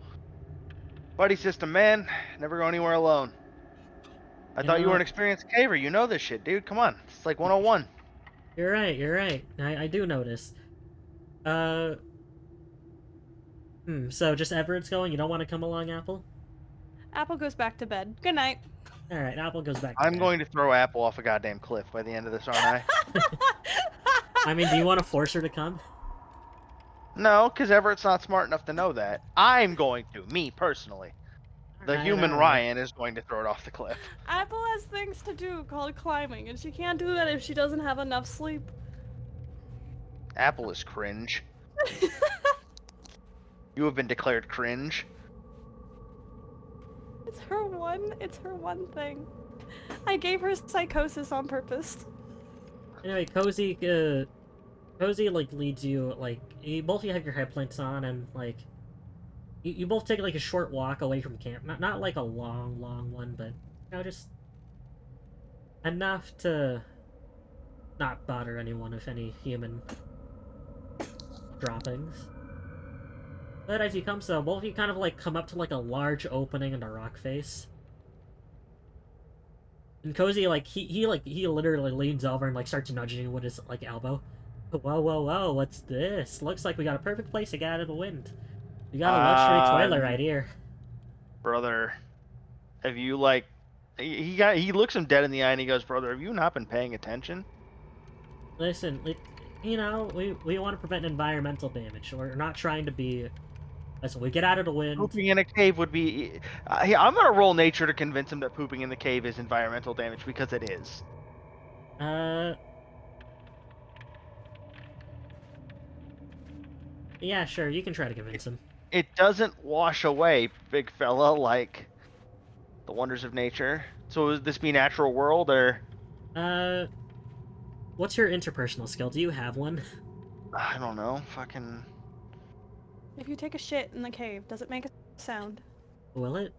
Buddy system, man. Never go anywhere alone. I thought you were an experienced caver. You know this shit, dude. Come on. It's like 101. You're right. I do notice. So just Everett's going? You don't want to come along, Apple? Apple goes back to bed. Good night. Alright, Apple goes back to I'm bed. going to throw Apple off a goddamn cliff by the end of this, aren't I? I mean, do you want to force her to come? No, because Everett's not smart enough to know that. I'm going to, me personally. The Alright, human alright. Ryan is going to throw it off the cliff. Apple has things to do called climbing, and she can't do that if she doesn't have enough sleep. Apple is cringe. You have been declared cringe. It's her one thing. I gave her psychosis on purpose. Anyway, Cozy, like, leads you, like, both of you have your headlamps on, and, like, you both take, like, a short walk away from camp. Not like a long one, but, you know, just enough to not bother anyone with any human droppings. But as you come so, both of you kind of, like, come up to, like, a large opening in the rock face. And Cozy, like, he literally leans over and, like, starts nudging you with his, like, elbow. Whoa, what's this? Looks like we got a perfect place to get out of the wind. We got a luxury toilet right here. Brother, have you, like... He looks him dead in the eye and he goes, brother, have you not been paying attention? Listen, you know, we want to prevent environmental damage. We're not trying to be... Listen, we get out of the wind. Pooping in a cave would be... I'm going to roll nature to convince him that pooping in the cave is environmental damage, because it is. Yeah, sure, you can try to convince him. It doesn't wash away, big fella, like the wonders of nature. So would this be natural world or Uh, what's your interpersonal skill? Do you have one? I don't know, fucking If you take a shit in the cave, does it make a sound? Will it?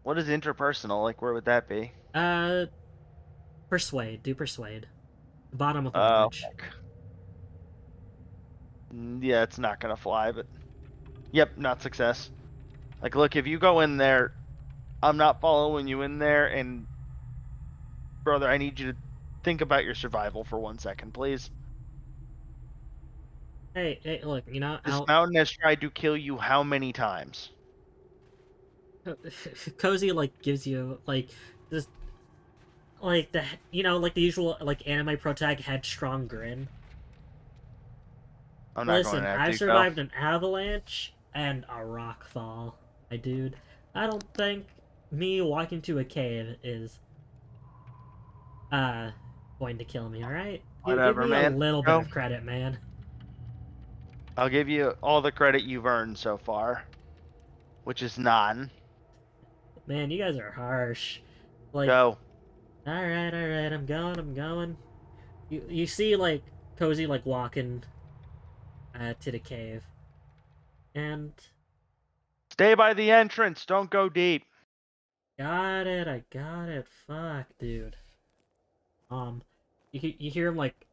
what is interpersonal? Like where would that be? Uh, persuade. Do persuade. Bottom with Oh, language. yeah, it's not gonna fly, but yep, not success. Like, look, if you go in there, I'm not following you in there, and brother, I need you to think about your survival for 1 second, please. Hey, look, you know, This mountain has tried to kill you how many times? Cozy like gives you like this, like the like the usual like anime protag headstrong grin. I'm not going Listen, to I've actually go. survived an avalanche and a rock fall, my dude. I don't think me walking to a cave is uh going to kill me. All right, give Whatever, me a man. little bit Go. of credit, man. I'll give you all the credit you've earned so far, which is none. Man, you guys are harsh. Like, Go. all right, I'm going. You see like Cozy like walking to the cave, and Stay by the entrance. Don't go deep. I got it. Fuck, dude. Um, you hear him like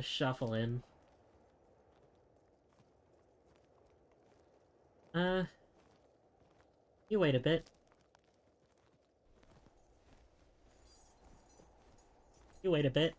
shuffle in. Uh, you wait a bit. You wait a bit.